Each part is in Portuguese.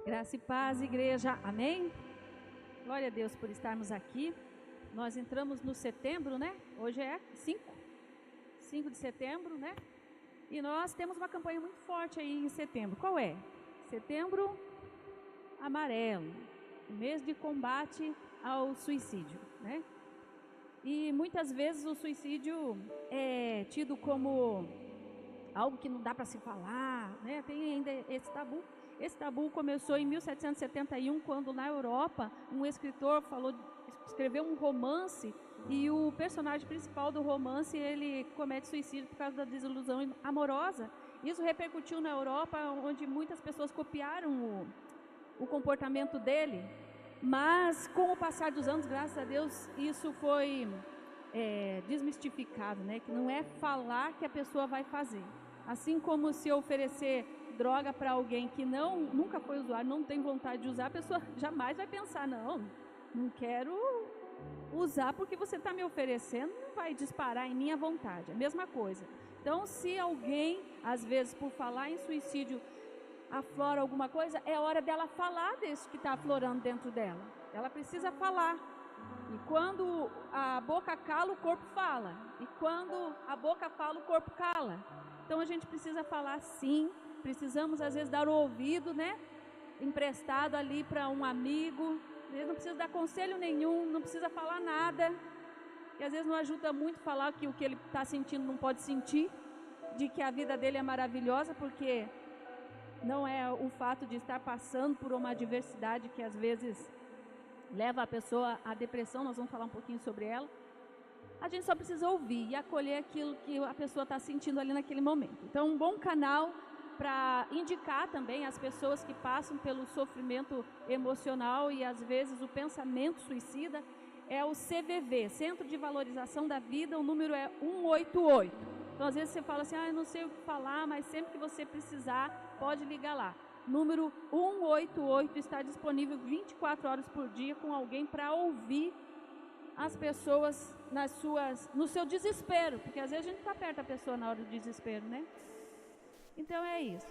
Graça e paz, igreja. Amém? Glória a Deus por estarmos aqui. Nós entramos no setembro, né? Hoje é 5 de setembro, né? E nós temos uma campanha muito forte aí em setembro. Qual é? Setembro Amarelo, o mês de combate ao suicídio, né? E muitas vezes o suicídio é tido como algo que não dá para se falar, né? Tem ainda esse tabu. Esse tabu começou em 1771, quando na Europa um escritor escreveu um romance e o personagem principal do romance ele comete suicídio por causa da desilusão amorosa. Isso repercutiu na Europa, onde muitas pessoas copiaram o comportamento dele, mas com o passar dos anos, graças a Deus, isso foi desmistificado, né? Que não é falar que a pessoa vai fazer. Assim como se oferecer droga para alguém que nunca foi usuário, não tem vontade de usar, a pessoa jamais vai pensar, não quero usar porque você está me oferecendo, não vai disparar em minha vontade, é a mesma coisa. Então, se alguém, às vezes, por falar em suicídio, aflora alguma coisa, é hora dela falar desse que está aflorando dentro dela. Ela precisa falar. E quando a boca cala, o corpo fala. E quando a boca fala, o corpo cala. Então, a gente precisa falar sim. Precisamos, às vezes, dar o ouvido, né? Emprestado ali para um amigo. Às vezes não precisa dar conselho nenhum, não precisa falar nada. E às vezes não ajuda muito falar que o que ele está sentindo não pode sentir. De que a vida dele é maravilhosa, porque não é o fato de estar passando por uma adversidade que às vezes leva a pessoa à depressão. Nós vamos falar um pouquinho sobre ela. A gente só precisa ouvir e acolher aquilo que a pessoa está sentindo ali naquele momento. Então, um bom canal para indicar também as pessoas que passam pelo sofrimento emocional e às vezes o pensamento suicida é o CVV, Centro de Valorização da Vida, o número é 188. Então, às vezes você fala assim, eu não sei o que falar, mas sempre que você precisar, pode ligar lá. Número 188 está disponível 24 horas por dia com alguém para ouvir as pessoas no seu desespero, porque às vezes a gente não aperta a pessoa na hora do desespero, né? Então é isso.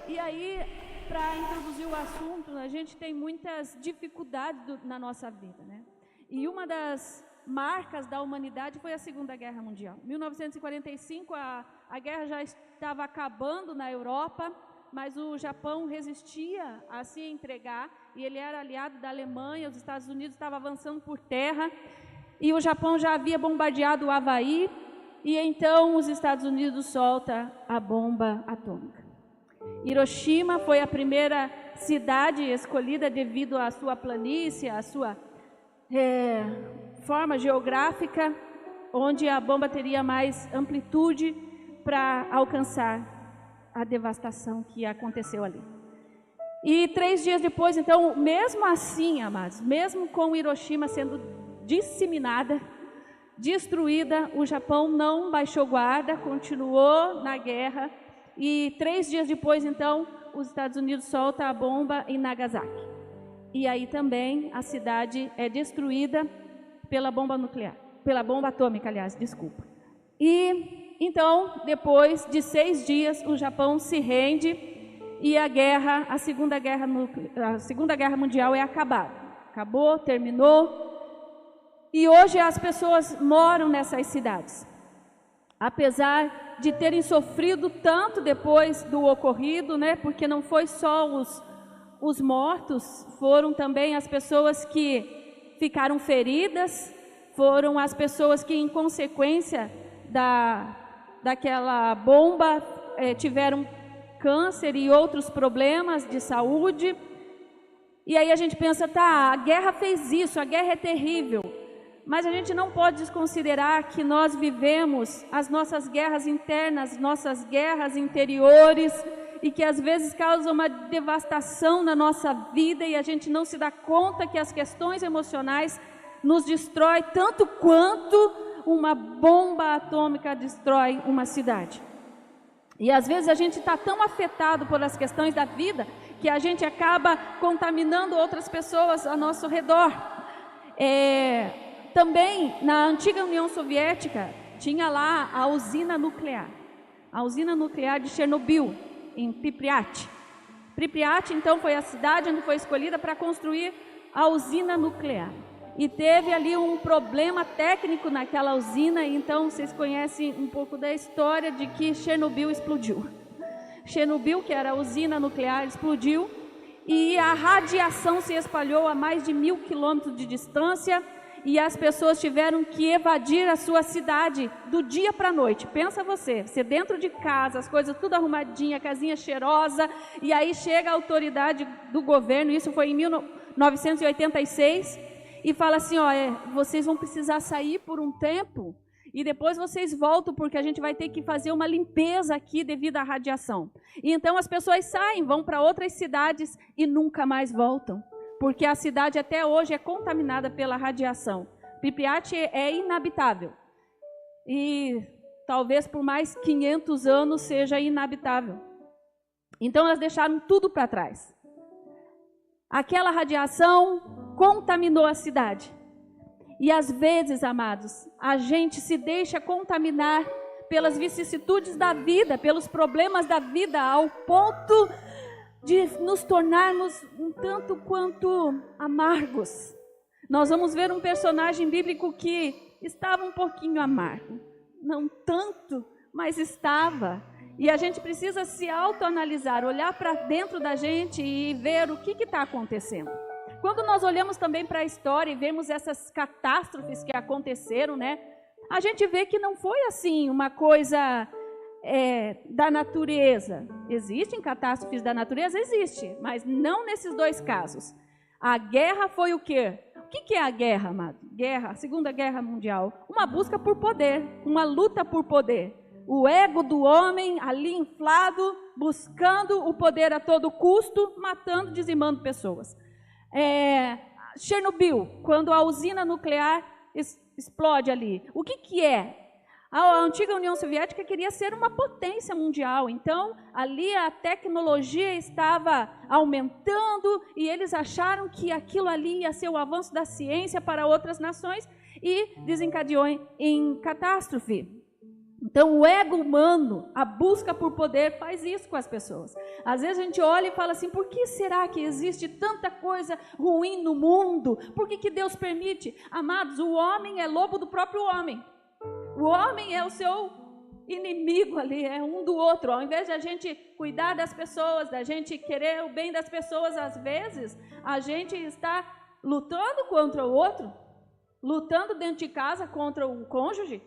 E aí, para introduzir o assunto, a gente tem muitas dificuldades na nossa vida, né? E uma das marcas da humanidade foi a Segunda Guerra Mundial. Em 1945, a guerra já estava acabando na Europa, mas o Japão resistia a se entregar, e ele era aliado da Alemanha, os Estados Unidos estavam avançando por terra, e o Japão já havia bombardeado o Havaí, e então os Estados Unidos soltam a bomba atômica. Hiroshima foi a primeira cidade escolhida devido à sua planície, à sua forma geográfica, onde a bomba teria mais amplitude para alcançar a devastação que aconteceu ali. E 3 dias depois, então, mesmo assim, amados, mesmo com Hiroshima sendo disseminada, destruída, o Japão não baixou guarda, continuou na guerra e 3 dias depois, então, os Estados Unidos soltam a bomba em Nagasaki. E aí também a cidade é destruída pela bomba nuclear, pela bomba atômica, aliás, desculpa. E então, depois de 6 dias, o Japão se rende e a Segunda Guerra Mundial é acabada. Acabou, terminou. E hoje as pessoas moram nessas cidades, apesar de terem sofrido tanto depois do ocorrido, né? Porque não foi só os mortos, foram também as pessoas que ficaram feridas, foram as pessoas que, em consequência daquela bomba, tiveram câncer e outros problemas de saúde. E aí a gente pensa, a guerra fez isso, a guerra é terrível. Mas a gente não pode desconsiderar que nós vivemos as nossas guerras internas, nossas guerras interiores, e que às vezes causam uma devastação na nossa vida e a gente não se dá conta que as questões emocionais nos destrói tanto quanto uma bomba atômica destrói uma cidade. E às vezes a gente está tão afetado por as questões da vida que a gente acaba contaminando outras pessoas ao nosso redor. Também, na antiga União Soviética, tinha lá a usina nuclear de Chernobyl, em Pripyat. Pripyat, então, foi a cidade onde foi escolhida para construir a usina nuclear. E teve ali um problema técnico naquela usina, então vocês conhecem um pouco da história de que Chernobyl explodiu. Chernobyl, que era a usina nuclear, explodiu e a radiação se espalhou a mais de 1.000 quilômetros de distância e as pessoas tiveram que evadir a sua cidade do dia para a noite. Pensa você dentro de casa, as coisas tudo arrumadinha, casinha cheirosa, e aí chega a autoridade do governo, isso foi em 1986, e fala assim, vocês vão precisar sair por um tempo, e depois vocês voltam, porque a gente vai ter que fazer uma limpeza aqui devido à radiação. E então as pessoas saem, vão para outras cidades e nunca mais voltam, porque a cidade até hoje é contaminada pela radiação. Pripyat é inabitável. E talvez por mais 500 anos seja inabitável. Então elas deixaram tudo para trás. Aquela radiação contaminou a cidade. E às vezes, amados, a gente se deixa contaminar pelas vicissitudes da vida, pelos problemas da vida, ao ponto de nos tornarmos um tanto quanto amargos. Nós vamos ver um personagem bíblico que estava um pouquinho amargo. Não tanto, mas estava. E a gente precisa se autoanalisar, olhar para dentro da gente e ver o que está acontecendo. Quando nós olhamos também para a história e vemos essas catástrofes que aconteceram, né? A gente vê que não foi assim uma coisa da natureza. Existem catástrofes da natureza? Existe, mas não nesses dois casos. A guerra foi o quê? O que é a guerra, amado? Guerra, a Segunda Guerra Mundial. Uma busca por poder, uma luta por poder. O ego do homem ali inflado, buscando o poder a todo custo, matando, dizimando pessoas. Chernobyl, quando a usina nuclear explode ali. O que é? A antiga União Soviética queria ser uma potência mundial, então ali a tecnologia estava aumentando e eles acharam que aquilo ali ia ser o avanço da ciência para outras nações e desencadeou em catástrofe. Então o ego humano, a busca por poder faz isso com as pessoas. Às vezes a gente olha e fala assim, por que será que existe tanta coisa ruim no mundo? Por que Deus permite? Amados, o homem é lobo do próprio homem. O homem é o seu inimigo ali, é um do outro. Ao invés de a gente cuidar das pessoas, da gente querer o bem das pessoas, às vezes, a gente está lutando contra o outro, lutando dentro de casa contra o cônjuge,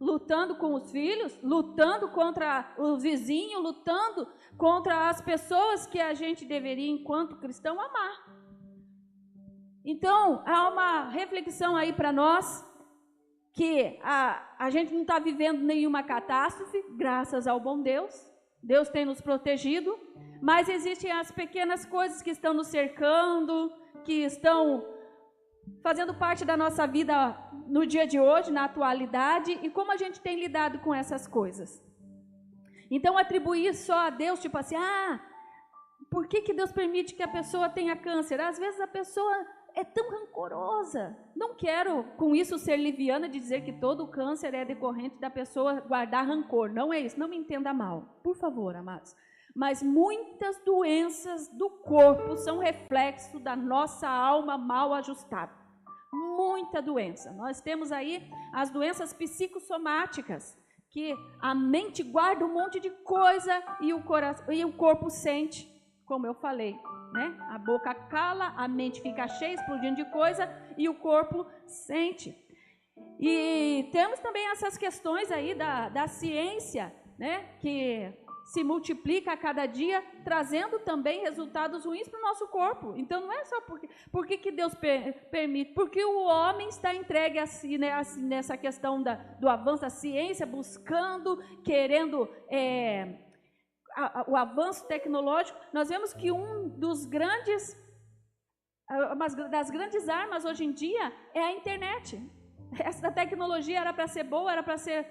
lutando com os filhos, lutando contra o vizinho, lutando contra as pessoas que a gente deveria, enquanto cristão, amar. Então, há uma reflexão aí para nós, que a gente não está vivendo nenhuma catástrofe, graças ao bom Deus. Deus tem nos protegido, mas existem as pequenas coisas que estão nos cercando, que estão fazendo parte da nossa vida no dia de hoje, na atualidade, e como a gente tem lidado com essas coisas. Então, atribuir só a Deus, tipo assim, por que Deus permite que a pessoa tenha câncer? Às vezes a pessoa é tão rancorosa. Não quero com isso ser liviana de dizer que todo câncer é decorrente da pessoa guardar rancor. Não é isso, não me entenda mal, por favor, amados. Mas muitas doenças do corpo são reflexo da nossa alma mal ajustada. Muita doença. Nós temos aí as doenças psicossomáticas, que a mente guarda um monte de coisa e o corpo sente, como eu falei. Né? A boca cala, a mente fica cheia, explodindo de coisa, e o corpo sente. E temos também essas questões aí da ciência, né? Que se multiplica a cada dia, trazendo também resultados ruins para o nosso corpo. Então não é só por que Deus permite, porque o homem está entregue assim, né, assim, nessa questão do avanço da ciência, buscando, querendo o avanço tecnológico. Nós vemos que das grandes armas hoje em dia é a internet. Essa tecnologia era para ser boa, era para ser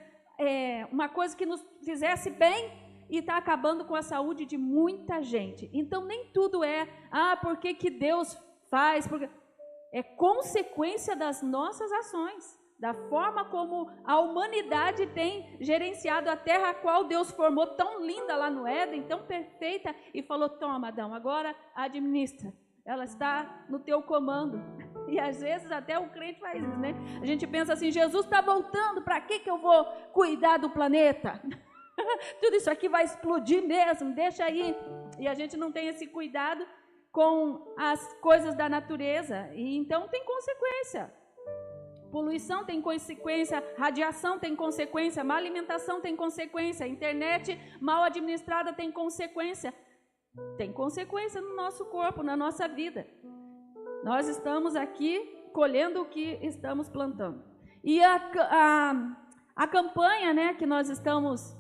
uma coisa que nos fizesse bem, e está acabando com a saúde de muita gente. Então nem tudo por que Deus faz? Porque é consequência das nossas ações, da forma como a humanidade tem gerenciado a terra, a qual Deus formou tão linda lá no Éden, tão perfeita, e falou: toma, Adão, agora administra, ela está no teu comando. E às vezes até o crente faz isso, né? A gente pensa assim: Jesus está voltando, para que eu vou cuidar do planeta? Tudo isso aqui vai explodir mesmo, deixa aí. E a gente não tem esse cuidado com as coisas da natureza, e então tem consequência. Poluição tem consequência, radiação tem consequência, má alimentação tem consequência, internet mal administrada tem consequência. Tem consequência no nosso corpo, na nossa vida. Nós estamos aqui colhendo o que estamos plantando. E a campanha, né, que nós estamos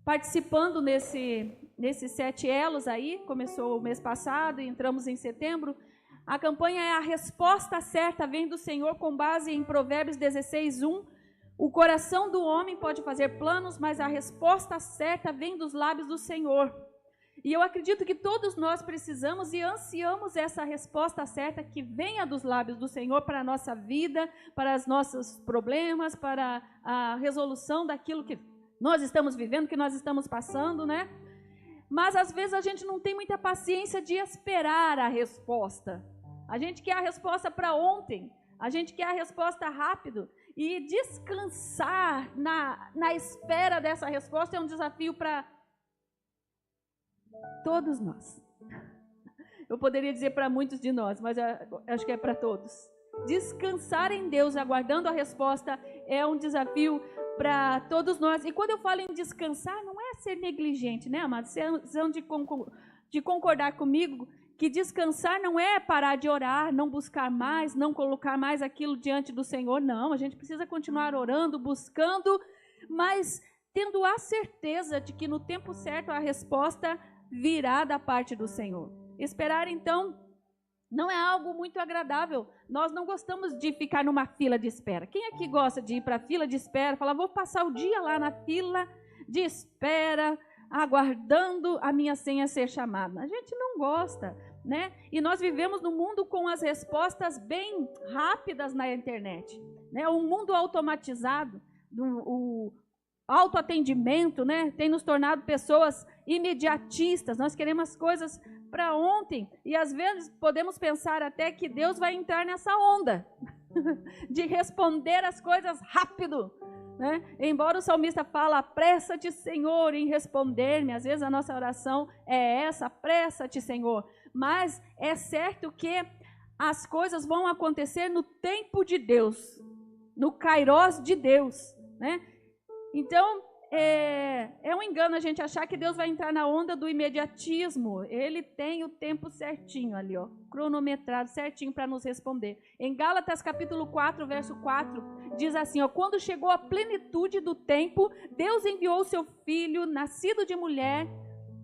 participando nesses 7 elos aí, começou o mês passado e entramos em setembro. A campanha é: a resposta certa vem do Senhor, com base em Provérbios 16:1. O coração do homem pode fazer planos, mas a resposta certa vem dos lábios do Senhor. E eu acredito que todos nós precisamos e ansiamos essa resposta certa que venha dos lábios do Senhor para a nossa vida, para os nossos problemas, para a resolução daquilo que nós estamos vivendo, que nós estamos passando, né? Mas às vezes a gente não tem muita paciência de esperar a resposta. A gente quer a resposta para ontem, a gente quer a resposta rápido. E descansar na espera dessa resposta é um desafio para todos nós. Eu poderia dizer para muitos de nós, mas acho que é para todos. Descansar em Deus, aguardando a resposta, é um desafio para todos nós. E quando eu falo em descansar, não é ser negligente, né, amados? Vocês são de concordar comigo que descansar não é parar de orar, não buscar mais, não colocar mais aquilo diante do Senhor. Não, a gente precisa continuar orando, buscando, mas tendo a certeza de que no tempo certo a resposta virá da parte do Senhor. Esperar, então, não é algo muito agradável. Nós não gostamos de ficar numa fila de espera. Quem aqui gosta de ir para a fila de espera, falar: vou passar o dia lá na fila de espera, aguardando a minha senha ser chamada? A gente não gosta, né? E nós vivemos num mundo com as respostas bem rápidas na internet, né? Um mundo automatizado, o autoatendimento, né, tem nos tornado pessoas imediatistas. Nós queremos as coisas para ontem, e às vezes podemos pensar até que Deus vai entrar nessa onda de responder as coisas rápido, né? Embora o salmista fala: apressa-te, Senhor, em responder-me. Às vezes a nossa oração é essa: apressa-te, Senhor. Mas é certo que as coisas vão acontecer no tempo de Deus, no kairós de Deus, né? Então, é um engano a gente achar que Deus vai entrar na onda do imediatismo. Ele tem o tempo certinho ali, ó, cronometrado certinho para nos responder. Em Gálatas capítulo 4, verso 4, diz assim, ó: quando chegou a plenitude do tempo, Deus enviou o seu filho, nascido de mulher,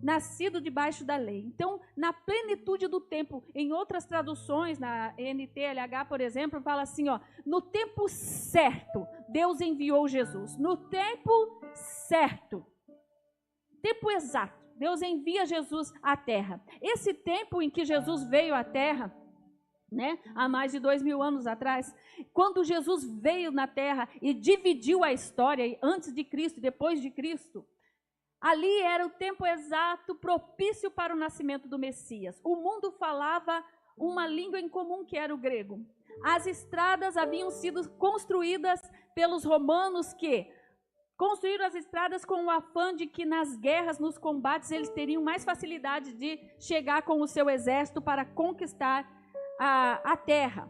nascido debaixo da lei. Então, na plenitude do tempo, em outras traduções, na NTLH, por exemplo, fala assim, ó: no tempo certo, Deus enviou Jesus. No tempo certo, tempo exato, Deus envia Jesus à terra. Esse tempo em que Jesus veio à terra, né, há mais de 2000 anos atrás, quando Jesus veio na terra e dividiu a história antes de Cristo e depois de Cristo, ali era o tempo exato propício para o nascimento do Messias. O mundo falava uma língua em comum, que era o grego. As estradas haviam sido construídas pelos romanos, que construíram as estradas com o afã de que nas guerras, nos combates, eles teriam mais facilidade de chegar com o seu exército para conquistar a terra.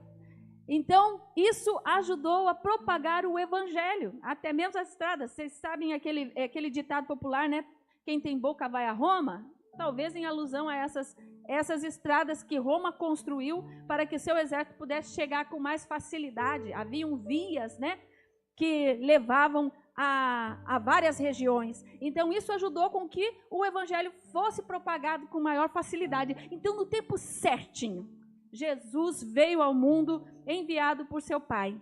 Então, isso ajudou a propagar o evangelho, até mesmo as estradas. Vocês sabem aquele ditado popular, né? Quem tem boca vai a Roma? Talvez em alusão a essas estradas que Roma construiu para que seu exército pudesse chegar com mais facilidade. Haviam vias, né, que levavam a várias regiões. Então, isso ajudou com que o evangelho fosse propagado com maior facilidade. Então, no tempo certinho, Jesus veio ao mundo enviado por seu Pai,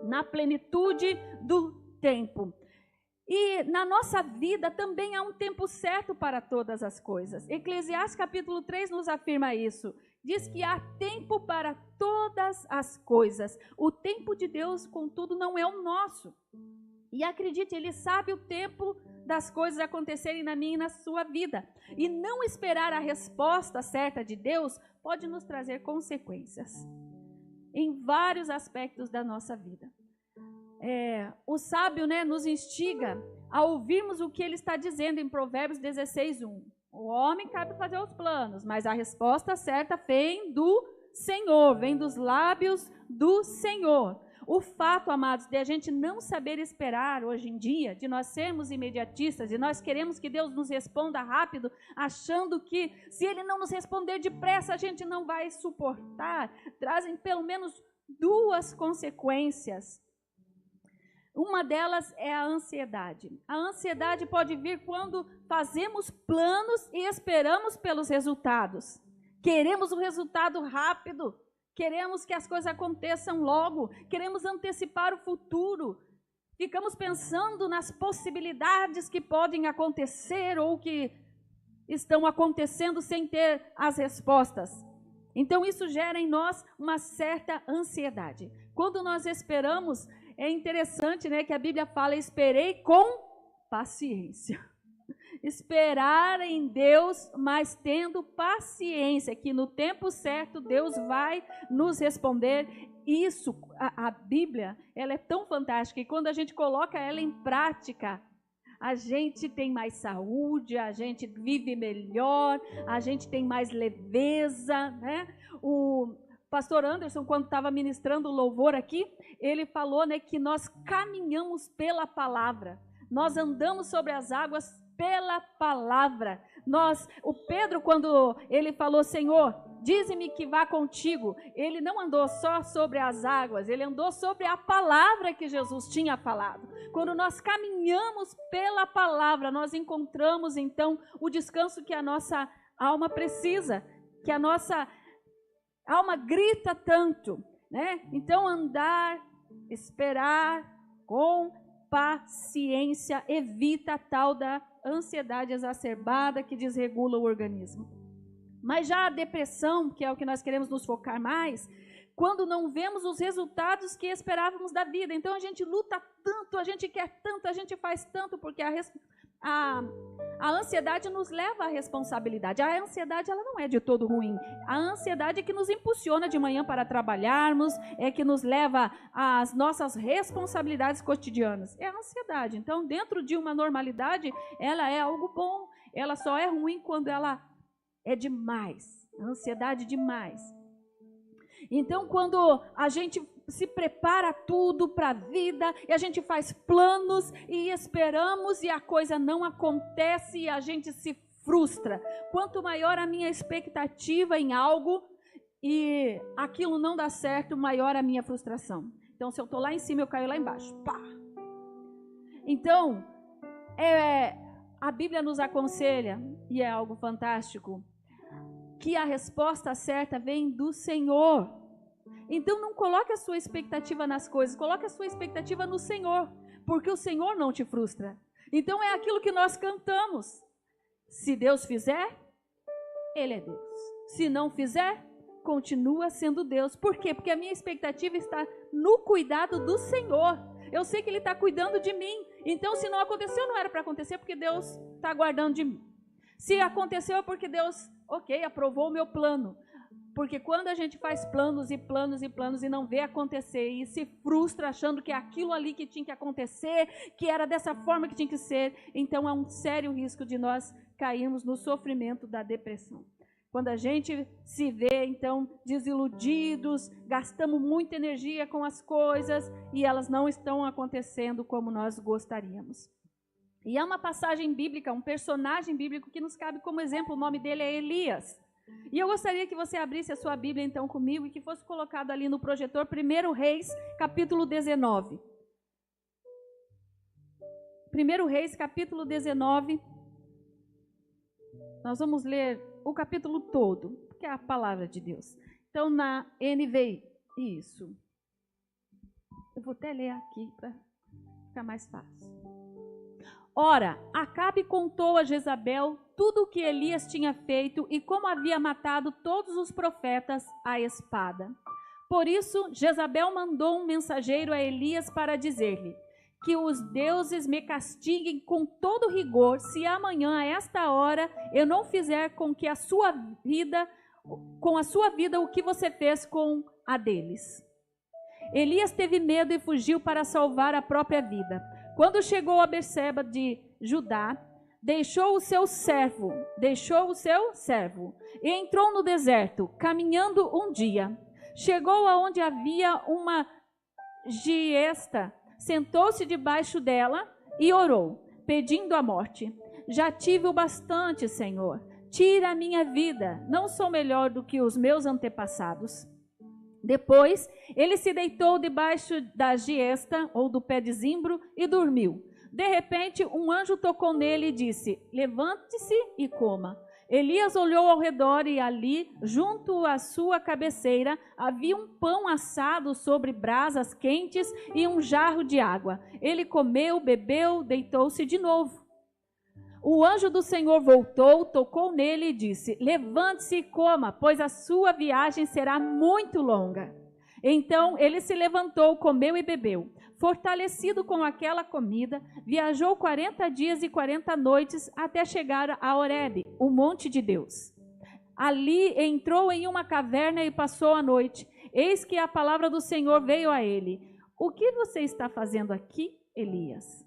na plenitude do tempo. E na nossa vida também há um tempo certo para todas as coisas. Eclesiastes capítulo 3 nos afirma isso. Diz que há tempo para todas as coisas. O tempo de Deus, contudo, não é o nosso. E acredite, Ele sabe o tempo das coisas acontecerem na minha e na sua vida. E não esperar a resposta certa de Deus pode nos trazer consequências em vários aspectos da nossa vida. O sábio, nos instiga a ouvirmos o que ele está dizendo em Provérbios 16:1. O homem cabe fazer os planos, mas a resposta certa vem do Senhor, vem dos lábios do Senhor. O fato, amados, de a gente não saber esperar hoje em dia, de nós sermos imediatistas, e nós queremos que Deus nos responda rápido, achando que se Ele não nos responder depressa, a gente não vai suportar, trazem pelo menos duas consequências. Uma delas é a ansiedade. A ansiedade pode vir quando fazemos planos e esperamos pelos resultados. Queremos o resultado rápido. Queremos que as coisas aconteçam logo, queremos antecipar o futuro, ficamos pensando nas possibilidades que podem acontecer ou que estão acontecendo sem ter as respostas. Então isso gera em nós uma certa ansiedade. Quando nós esperamos, é interessante, que a Bíblia fala, esperei com paciência. Esperar em Deus, mas tendo paciência, que no tempo certo Deus vai nos responder. Isso, a Bíblia, ela é tão fantástica, e quando a gente coloca ela em prática, a gente tem mais saúde, a gente vive melhor, a gente tem mais leveza, O pastor Anderson, quando estava ministrando o louvor aqui, ele falou, que nós caminhamos pela palavra, nós andamos sobre as águas pela palavra. O Pedro, quando ele falou, Senhor, dize-me que vá contigo, ele não andou só sobre as águas, ele andou sobre a palavra que Jesus tinha falado. Quando nós caminhamos pela palavra, nós encontramos então o descanso que a nossa alma precisa, que a nossa alma grita tanto, Então andar, esperar com paciência evita a tal da ansiedade exacerbada que desregula o organismo. Mas já a depressão, que é o que nós queremos nos focar mais, quando não vemos os resultados que esperávamos da vida. Então a gente luta tanto, a gente quer tanto, a gente faz tanto, porque a ansiedade nos leva à responsabilidade. A ansiedade, ela não é de todo ruim. A ansiedade é que nos impulsiona de manhã para trabalharmos, é que nos leva às nossas responsabilidades cotidianas. É a ansiedade. Então, dentro de uma normalidade, ela é algo bom. Ela só é ruim quando ela é demais. A ansiedade demais. Então, quando a gente se prepara tudo para a vida, e a gente faz planos e esperamos e a coisa não acontece e a gente se frustra. Quanto maior a minha expectativa em algo e aquilo não dá certo, maior a minha frustração. Então, se eu estou lá em cima, eu caio lá embaixo. Pá! Então, a Bíblia nos aconselha, e é algo fantástico, que a resposta certa vem do Senhor. Então não coloque a sua expectativa nas coisas, coloque a sua expectativa no Senhor, porque o Senhor não te frustra. Então é aquilo que nós cantamos. Se Deus fizer, Ele é Deus. Se não fizer, continua sendo Deus. Por quê? Porque a minha expectativa está no cuidado do Senhor. Eu sei que Ele está cuidando de mim. Então se não aconteceu, não era para acontecer, porque Deus está guardando de mim. Se aconteceu é porque Deus, aprovou o meu plano. Porque quando a gente faz planos e planos e planos e não vê acontecer e se frustra achando que é aquilo ali que tinha que acontecer, que era dessa forma que tinha que ser, então há um sério risco de nós cairmos no sofrimento da depressão. Quando a gente se vê, então, desiludidos, gastamos muita energia com as coisas e elas não estão acontecendo como nós gostaríamos. E há uma passagem bíblica, um personagem bíblico que nos cabe como exemplo, o nome dele é Elias. E eu gostaria que você abrisse a sua Bíblia então comigo e que fosse colocado ali no projetor 1 Reis, capítulo 19. 1 Reis, capítulo 19. Nós vamos ler o capítulo todo, que é a palavra de Deus. Então, na NVI, isso. Eu vou até ler aqui para ficar mais fácil. Ora, Acabe contou a Jezabel tudo o que Elias tinha feito e como havia matado todos os profetas à espada. Por isso, Jezabel mandou um mensageiro a Elias para dizer-lhe: que os deuses me castiguem com todo rigor, se amanhã, a esta hora, eu não fizer com a sua vida o que você fez com a deles. Elias teve medo e fugiu para salvar a própria vida. Quando chegou a Berseba de Judá, deixou o seu servo e entrou no deserto, caminhando um dia. Chegou aonde havia uma giesta, sentou-se debaixo dela e orou, pedindo a morte. Já tive o bastante, Senhor. Tira a minha vida, não sou melhor do que os meus antepassados. Depois, ele se deitou debaixo da giesta, ou do pé de zimbro, e dormiu. De repente, um anjo tocou nele e disse: levante-se e coma. Elias olhou ao redor e ali, junto à sua cabeceira, havia um pão assado sobre brasas quentes e um jarro de água. Ele comeu, bebeu, deitou-se de novo. O anjo do Senhor voltou, tocou nele e disse: levante-se e coma, pois a sua viagem será muito longa. Então ele se levantou, comeu e bebeu. Fortalecido com aquela comida, viajou 40 dias e 40 noites até chegar a Horebe, o monte de Deus. Ali entrou em uma caverna e passou a noite. Eis que a palavra do Senhor veio a ele: o que você está fazendo aqui, Elias?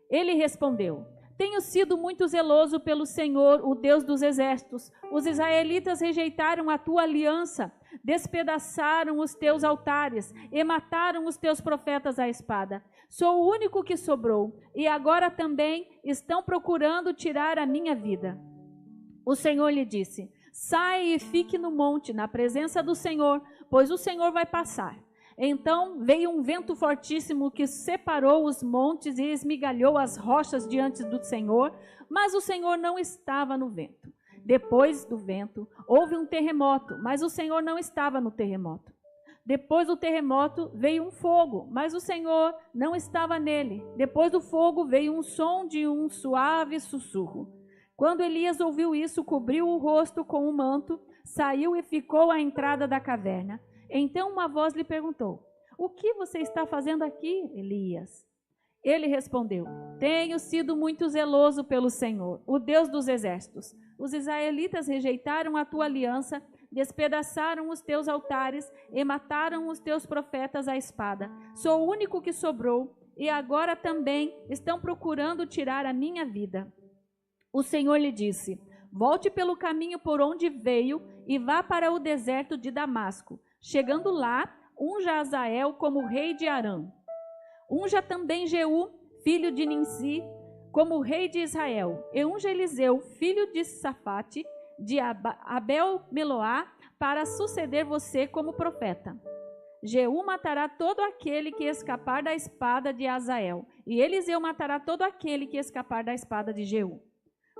Ele respondeu: tenho sido muito zeloso pelo Senhor, o Deus dos exércitos. Os israelitas rejeitaram a tua aliança, despedaçaram os teus altares e mataram os teus profetas à espada. Sou o único que sobrou, e agora também estão procurando tirar a minha vida. O Senhor lhe disse: sai e fique no monte, na presença do Senhor, pois o Senhor vai passar. Então veio um vento fortíssimo que separou os montes e esmigalhou as rochas diante do Senhor, mas o Senhor não estava no vento. Depois do vento, houve um terremoto, mas o Senhor não estava no terremoto. Depois do terremoto, veio um fogo, mas o Senhor não estava nele. Depois do fogo, veio um som de um suave sussurro. Quando Elias ouviu isso, cobriu o rosto com um manto, saiu e ficou à entrada da caverna. Então uma voz lhe perguntou: o que você está fazendo aqui, Elias? Ele respondeu: tenho sido muito zeloso pelo Senhor, o Deus dos exércitos. Os israelitas rejeitaram a tua aliança, despedaçaram os teus altares e mataram os teus profetas à espada. Sou o único que sobrou, e agora também estão procurando tirar a minha vida. O Senhor lhe disse: volte pelo caminho por onde veio e vá para o deserto de Damasco. Chegando lá, unja Azael como rei de Arã. Unja também Jeú, filho de Nimsi, como rei de Israel. E unja Eliseu, filho de Safate, de Abel-Meloá, para suceder você como profeta. Jeú matará todo aquele que escapar da espada de Azael, e Eliseu matará todo aquele que escapar da espada de Jeú.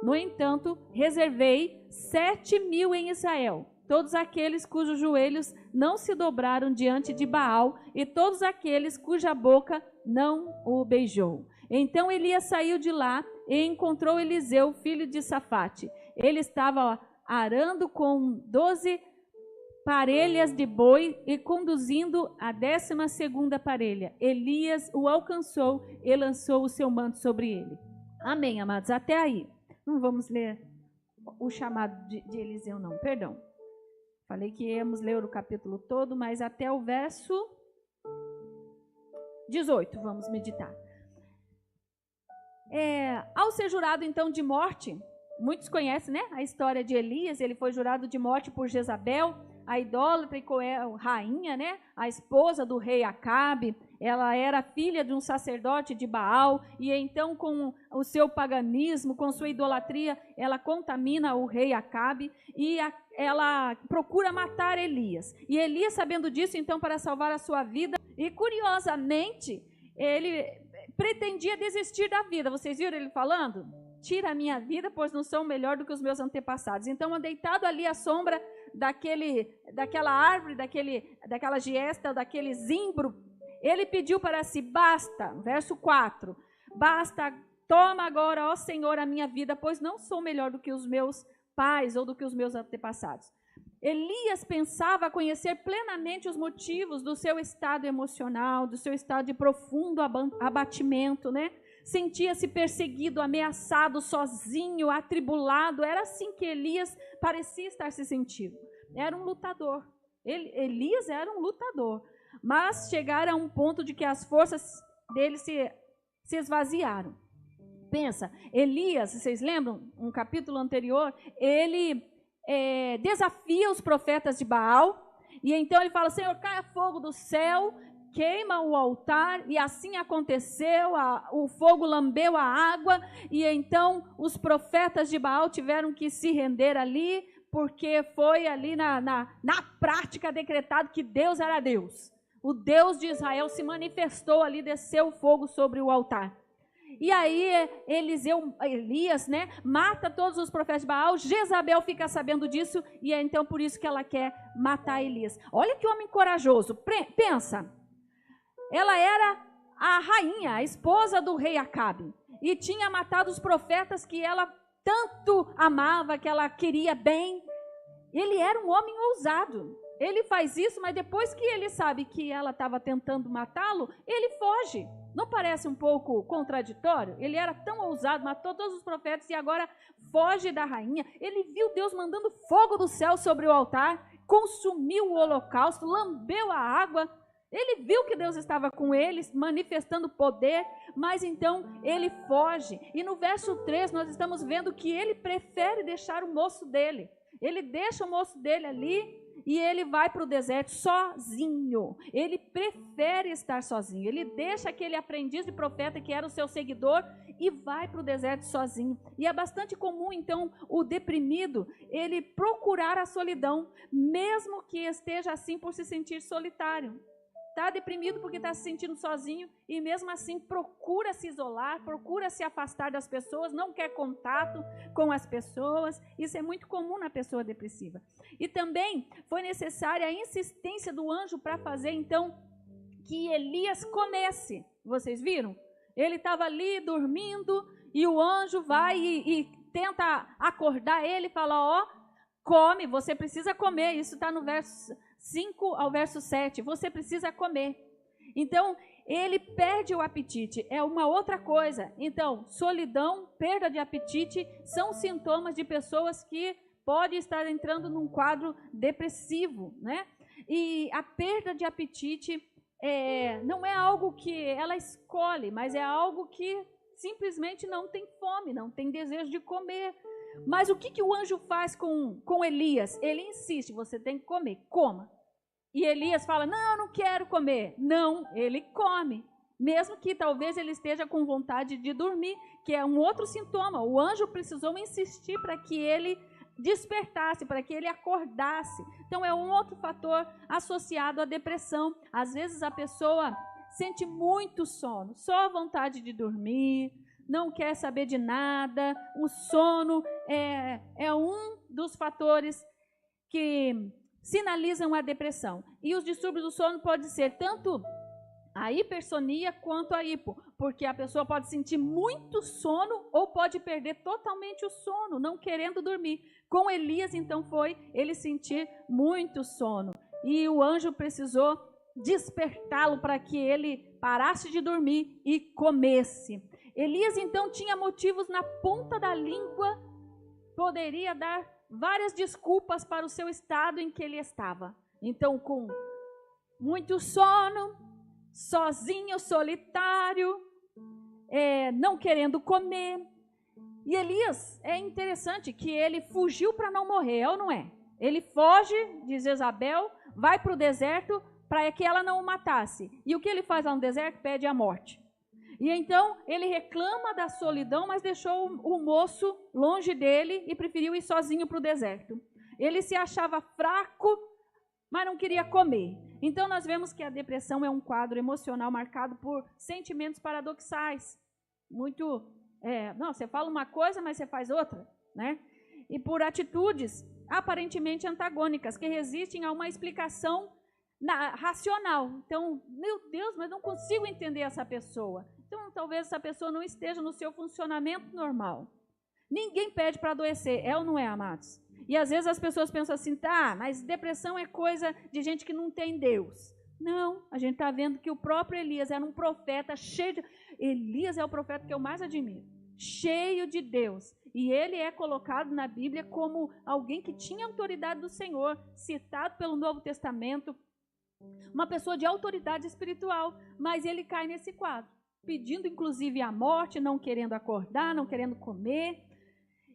No entanto, reservei 7.000 em Israel, todos aqueles cujos joelhos não se dobraram diante de Baal, e todos aqueles cuja boca não o beijou. Então Elias saiu de lá e encontrou Eliseu, filho de Safate. Ele estava arando com 12 parelhas de boi e conduzindo a 12ª parelha. Elias o alcançou e lançou o seu manto sobre ele. Amém, amados? Até aí. Não vamos ler o chamado de Eliseu, não. Perdão. Falei que íamos ler o capítulo todo, mas até o verso 18 vamos meditar. Ao ser jurado, então, de morte, muitos conhecem, né, a história de Elias. Ele foi jurado de morte por Jezabel, a idólatra e rainha, né, a esposa do rei Acabe. Ela era filha de um sacerdote de Baal, e então, com o seu paganismo, com sua idolatria, ela contamina o rei Acabe, e ela procura matar Elias. E Elias, sabendo disso, então, para salvar a sua vida, e curiosamente, ele pretendia desistir da vida. Vocês viram ele falando? Tira a minha vida, pois não sou melhor do que os meus antepassados. Então, deitado ali à sombra daquela árvore, daquela giesta, daquele zimbro, ele pediu para si: basta, verso 4, basta Toma agora, ó Senhor, a minha vida, pois não sou melhor do que os meus pais ou do que os meus antepassados. Elias pensava conhecer plenamente os motivos do seu estado emocional, do seu estado de profundo abatimento, né? Sentia-se perseguido, ameaçado, sozinho, atribulado. Era assim que Elias parecia estar se sentindo. Era um lutador. Elias era um lutador. Mas chegaram a um ponto de que as forças dele se esvaziaram. Pensa, Elias, vocês lembram? Um capítulo anterior, ele desafia os profetas de Baal. E então ele fala, Senhor, caia fogo do céu, queima o altar, e assim aconteceu, o fogo lambeu a água, e então os profetas de Baal tiveram que se render ali, porque foi ali na prática decretado que Deus era Deus. O Deus de Israel se manifestou ali, desceu o fogo sobre o altar. E aí Elias, né, mata todos os profetas de Baal. Jezabel fica sabendo disso, e é então por isso que ela quer matar Elias. Olha que homem corajoso, pensa. Ela era a rainha, a esposa do rei Acabe, e tinha matado os profetas que ela tanto amava, que ela queria bem. Ele era um homem ousado. Ele faz isso, mas depois que ele sabe que ela estava tentando matá-lo, ele foge. Não parece um pouco contraditório? Ele era tão ousado, matou todos os profetas e agora foge da rainha. Ele viu Deus mandando fogo do céu sobre o altar, consumiu o holocausto, lambeu a água. Ele viu que Deus estava com ele, manifestando poder, mas então ele foge. E no verso 3 nós estamos vendo que ele prefere deixar o moço dele. Ele deixa o moço dele ali e ele vai para o deserto sozinho. Ele prefere estar sozinho. Ele deixa aquele aprendiz de profeta que era o seu seguidor e vai para o deserto sozinho. E é bastante comum, então, o deprimido, ele procurar a solidão, mesmo que esteja assim por se sentir solitário. Está deprimido porque está se sentindo sozinho e mesmo assim procura se isolar, procura se afastar das pessoas, não quer contato com as pessoas. Isso é muito comum na pessoa depressiva. E também foi necessária a insistência do anjo para fazer então que Elias comesse. Vocês viram? Ele estava ali dormindo e o anjo vai e tenta acordar ele e fala, ó, come, você precisa comer. Isso está no verso 5 ao verso 7, você precisa comer. Então, ele perde o apetite, é uma outra coisa. Então, solidão, perda de apetite, são sintomas de pessoas que podem estar entrando num quadro depressivo, né? E a perda de apetite não é algo que ela escolhe, mas é algo que simplesmente não tem fome, não tem desejo de comer. Mas o que o anjo faz com Elias? Ele insiste, você tem que comer, coma. E Elias fala, não, eu não quero comer. Não, ele come. Mesmo que talvez ele esteja com vontade de dormir, que é um outro sintoma. O anjo precisou insistir para que ele despertasse, para que ele acordasse. Então é um outro fator associado à depressão. Às vezes a pessoa sente muito sono, só vontade de dormir, não quer saber de nada. O sono é um dos fatores que sinalizam a depressão. E os distúrbios do sono podem ser tanto a hipersonia quanto a hipo, porque a pessoa pode sentir muito sono ou pode perder totalmente o sono, não querendo dormir. Com Elias, então, foi ele sentir muito sono. E o anjo precisou despertá-lo para que ele parasse de dormir e comesse. Elias, então, tinha motivos na ponta da língua, poderia dar várias desculpas para o seu estado em que ele estava. Então, com muito sono, sozinho, solitário, não querendo comer. E Elias, é interessante que ele fugiu para não morrer, é ou não é? Ele foge de Jezabel, vai para o deserto para que ela não o matasse. E o que ele faz lá no deserto? Pede a morte. E então ele reclama da solidão, mas deixou o moço longe dele e preferiu ir sozinho para o deserto. Ele se achava fraco, mas não queria comer. Então nós vemos que a depressão é um quadro emocional marcado por sentimentos paradoxais. Não, você fala uma coisa, mas você faz outra, né? E por atitudes aparentemente antagônicas, que resistem a uma explicação racional. Então, meu Deus, mas não consigo entender essa pessoa. Então, talvez essa pessoa não esteja no seu funcionamento normal. Ninguém pede para adoecer, é ou não é, amados? E às vezes as pessoas pensam assim, tá, mas depressão é coisa de gente que não tem Deus. Não, a gente está vendo que o próprio Elias era um profeta cheio de... Elias é o profeta que eu mais admiro, cheio de Deus. E ele é colocado na Bíblia como alguém que tinha autoridade do Senhor, citado pelo Novo Testamento, uma pessoa de autoridade espiritual, mas ele cai nesse quadro, pedindo inclusive a morte, não querendo acordar, não querendo comer.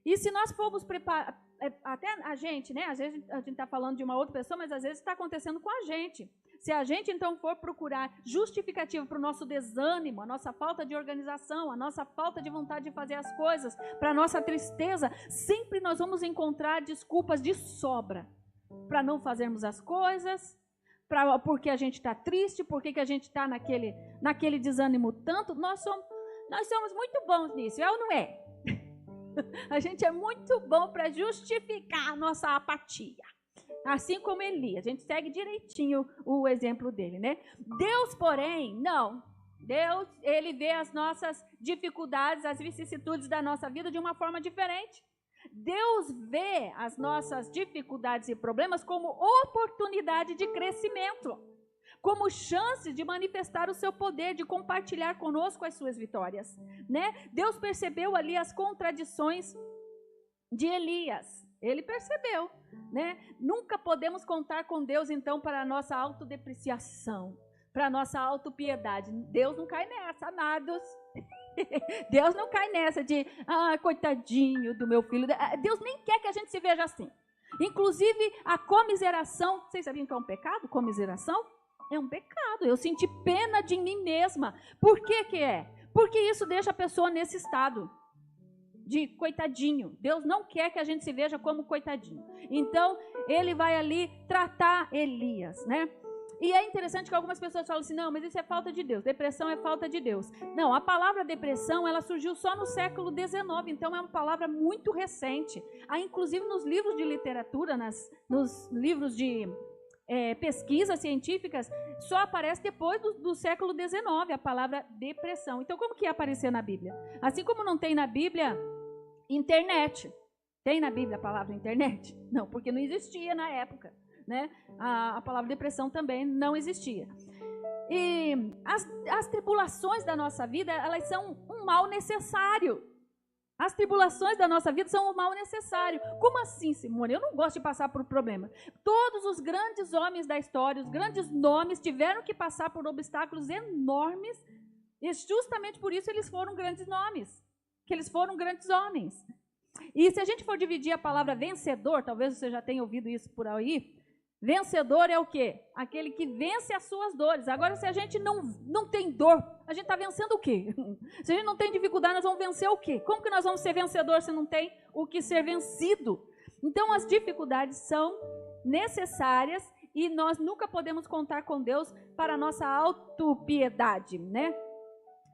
E se nós formos preparar, até a gente, né? Às vezes a gente está falando de uma outra pessoa, mas às vezes está acontecendo com a gente. Se a gente então for procurar justificativa para o nosso desânimo, a nossa falta de organização, a nossa falta de vontade de fazer as coisas, para a nossa tristeza, sempre nós vamos encontrar desculpas de sobra para não fazermos as coisas, porque a gente está triste, porque que a gente está naquele desânimo tanto. Nós somos muito bons nisso, é ou não é? A gente é muito bom para justificar a nossa apatia. Assim como Elias, a gente segue direitinho o exemplo dele, né? Deus, porém, não. Deus, ele vê as nossas dificuldades, as vicissitudes da nossa vida de uma forma diferente. Deus vê as nossas dificuldades e problemas como oportunidade de crescimento, como chance de manifestar o seu poder, de compartilhar conosco as suas vitórias, né? Deus percebeu ali as contradições de Elias. Ele percebeu, né? Nunca podemos contar com Deus, então, para a nossa autodepreciação, para a nossa autopiedade. Deus não cai nessa, amados. Deus não cai nessa de, coitadinho do meu filho. Deus nem quer que a gente se veja assim. Inclusive, a comiseração, vocês sabiam que é um pecado, comiseração? É um pecado. Eu senti pena de mim mesma. Por que que é? Porque isso deixa a pessoa nesse estado de coitadinho. Deus não quer que a gente se veja como coitadinho. Então, ele vai ali tratar Elias, né? E é interessante que algumas pessoas falam assim, não, mas isso é falta de Deus, depressão é falta de Deus. Não, a palavra depressão, ela surgiu só no século XIX, então é uma palavra muito recente. Inclusive nos livros de literatura, nos livros de pesquisas científicas, só aparece depois do século XIX a palavra depressão. Então, como que ia aparecer na Bíblia? Assim como não tem na Bíblia internet. Tem na Bíblia a palavra internet? Não, porque não existia na época, né? A palavra depressão também não existia. E as tribulações da nossa vida, elas são um mal necessário. As tribulações da nossa vida são um mal necessário. Como assim, Simone? Eu não gosto de passar por problema. Todos os grandes homens da história, os grandes nomes, tiveram que passar por obstáculos enormes, e justamente por isso eles foram grandes nomes, que eles foram grandes homens. E se a gente for dividir a palavra vencedor, talvez você já tenha ouvido isso por aí, vencedor é o quê? Aquele que vence as suas dores. Agora, se a gente não tem dor, a gente está vencendo o quê? Se a gente não tem dificuldade, nós vamos vencer o quê? Como que nós vamos ser vencedor se não tem o que ser vencido? Então, as dificuldades são necessárias e nós nunca podemos contar com Deus para a nossa autopiedade, né?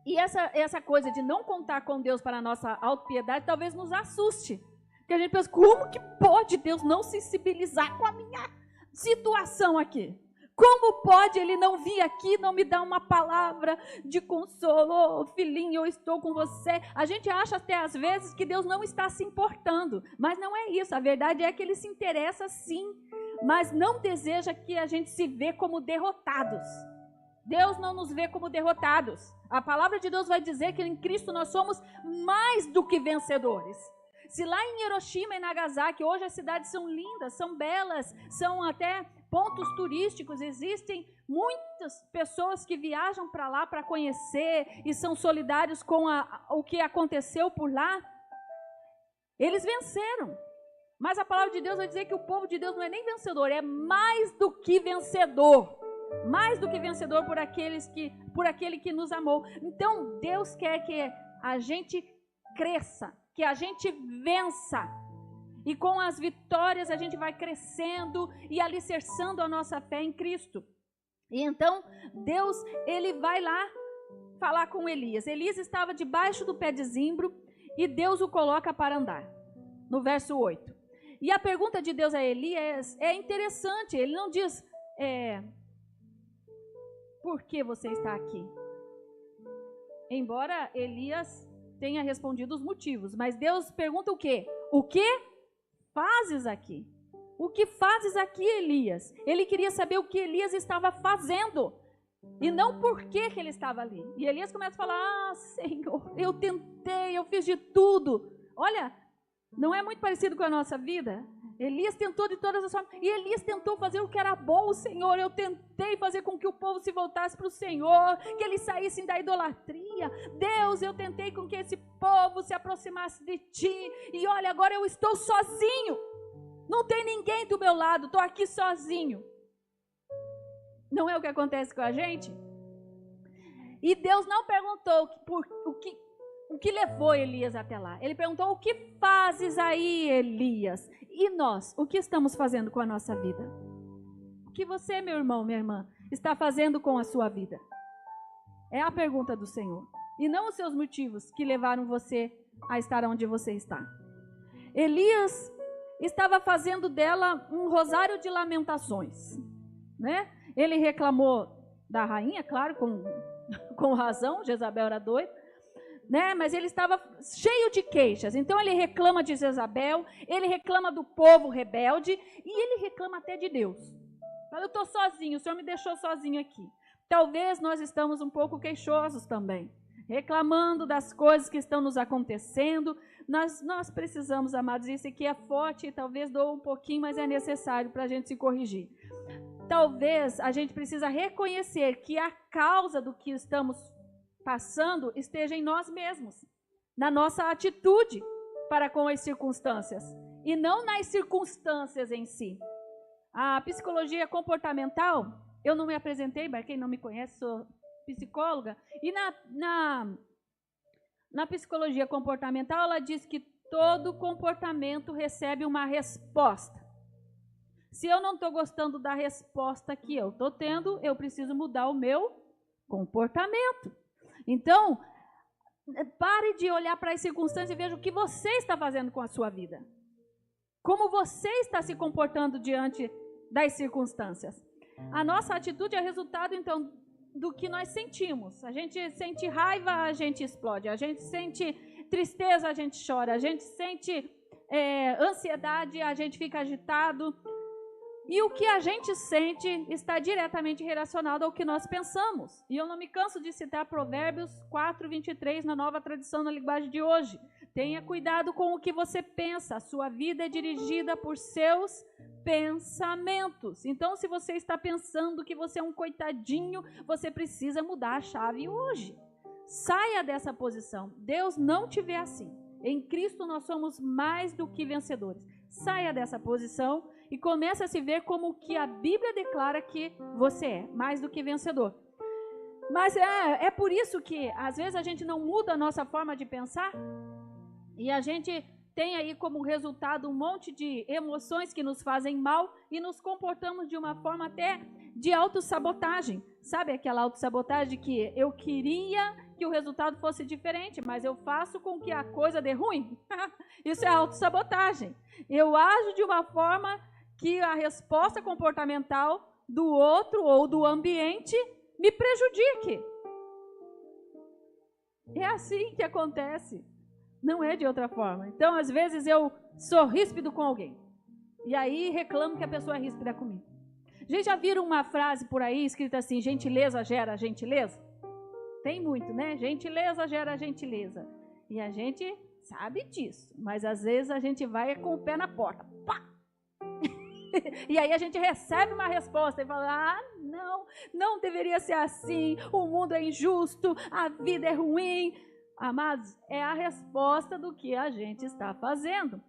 E essa coisa de não contar com Deus para a nossa autopiedade talvez nos assuste. Porque a gente pensa, como que pode Deus não sensibilizar com a minha situação aqui? Como pode ele não vir aqui, não me dar uma palavra de consolo? Filhinho, eu estou com você. A gente acha até às vezes que Deus não está se importando, mas não é isso. A verdade é que ele se interessa sim, mas não deseja que a gente se vê como derrotados. Deus não nos vê como derrotados. A palavra de Deus vai dizer que em Cristo nós somos mais do que vencedores. Se lá em Hiroshima e Nagasaki, hoje as cidades são lindas, são belas, são até pontos turísticos, existem muitas pessoas que viajam para lá para conhecer e são solidários com o que aconteceu por lá. Eles venceram. Mas a palavra de Deus vai dizer que o povo de Deus não é nem vencedor, é mais do que vencedor. Mais do que vencedor por aquele que nos amou. Então, Deus quer que a gente cresça, que a gente vença. E com as vitórias a gente vai crescendo e alicerçando a nossa fé em Cristo. E então, Deus, ele vai lá falar com Elias. Elias estava debaixo do pé de zimbro e Deus o coloca para andar. No verso 8. E a pergunta de Deus a Elias é interessante. Ele não diz... por que você está aqui? Embora Elias tenha respondido os motivos, mas Deus pergunta o quê? O que fazes aqui? O que fazes aqui, Elias? Ele queria saber o que Elias estava fazendo e não por que ele estava ali. E Elias começa a falar: Senhor, eu tentei, eu fiz de tudo. Olha, não é muito parecido com a nossa vida? Elias tentou de todas as formas, e Elias tentou fazer o que era bom, Senhor. Eu tentei fazer com que o povo se voltasse para o Senhor, que eles saíssem da idolatria. Deus, eu tentei com que esse povo se aproximasse de Ti, e olha, agora eu estou sozinho. Não tem ninguém do meu lado, estou aqui sozinho. Não é o que acontece com a gente? E Deus não perguntou o que levou Elias até lá. Ele perguntou: o que fazes aí, Elias? E nós, o que estamos fazendo com a nossa vida? O que você, meu irmão, minha irmã, está fazendo com a sua vida? É a pergunta do Senhor. E não os seus motivos que levaram você a estar onde você está. Elias estava fazendo dela um rosário de lamentações, né? Ele reclamou da rainha, claro, com razão, Jezabel era doida, né? Mas ele estava cheio de queixas. Então ele reclama de Jezabel, ele reclama do povo rebelde e ele reclama até de Deus. Fala: eu estou sozinho, o Senhor me deixou sozinho aqui. Talvez nós estamos um pouco queixosos também, reclamando das coisas que estão nos acontecendo. Nós precisamos, amados, isso aqui é forte e talvez doa um pouquinho, mas é necessário para a gente se corrigir. Talvez a gente precisa reconhecer que a causa do que estamos passando esteja em nós mesmos, na nossa atitude para com as circunstâncias, e não nas circunstâncias em si. A psicologia comportamental, eu não me apresentei, para quem não me conhece, sou psicóloga, e na psicologia comportamental, ela diz que todo comportamento recebe uma resposta. Se eu não estou gostando da resposta que eu estou tendo, eu preciso mudar o meu comportamento. Então, pare de olhar para as circunstâncias e veja o que você está fazendo com a sua vida. Como você está se comportando diante das circunstâncias. A nossa atitude é resultado, então, do que nós sentimos. A gente sente raiva, a gente explode. A gente sente tristeza, a gente chora. A gente sente ansiedade, a gente fica agitado. E o que a gente sente está diretamente relacionado ao que nós pensamos. E eu não me canso de citar Provérbios 4:23 na Nova Tradução na linguagem de hoje. Tenha cuidado com o que você pensa. A sua vida é dirigida por seus pensamentos. Então, se você está pensando que você é um coitadinho, você precisa mudar a chave hoje. Saia dessa posição. Deus não te vê assim. Em Cristo nós somos mais do que vencedores. Saia dessa posição e comece a se ver como que a Bíblia declara que você é, mais do que vencedor. Mas é por isso que às vezes a gente não muda a nossa forma de pensar e a gente tem aí como resultado um monte de emoções que nos fazem mal e nos comportamos de uma forma até de autossabotagem. Sabe aquela autossabotagem que eu queria que o resultado fosse diferente, mas eu faço com que a coisa dê ruim? Isso é autossabotagem. Eu ajo de uma forma que a resposta comportamental do outro ou do ambiente me prejudique. É assim que acontece. Não é de outra forma. Então, às vezes, eu sou ríspido com alguém. E aí reclamo que a pessoa é ríspida comigo. Gente, já viram uma frase por aí escrita assim: gentileza gera gentileza? Tem muito, né? Gentileza gera gentileza. E a gente sabe disso. Mas às vezes a gente vai com o pé na porta. Pá! E aí a gente recebe uma resposta e fala: não deveria ser assim, o mundo é injusto, a vida é ruim. Amados, é a resposta do que a gente está fazendo.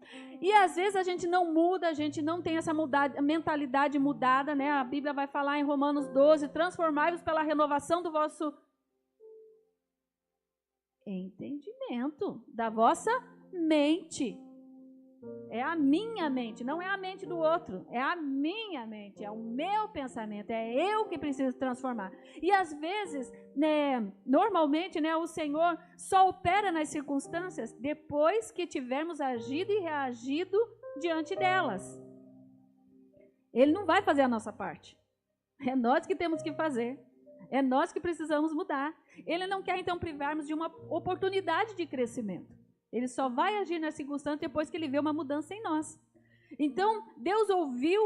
E às vezes a gente não muda, a gente não tem essa mentalidade mudada, né? A Bíblia vai falar em Romanos 12, transformai-vos pela renovação do vosso entendimento, da vossa mente. É a minha mente, não é a mente do outro, é a minha mente, é o meu pensamento, é eu que preciso transformar. E às vezes, normalmente, o Senhor só opera nas circunstâncias depois que tivermos agido e reagido diante delas. Ele não vai fazer a nossa parte, é nós que temos que fazer. É nós que precisamos mudar. Ele não quer, então, privarmos de uma oportunidade de crescimento. Ele só vai agir na circunstância depois que ele vê uma mudança em nós. Então, Deus ouviu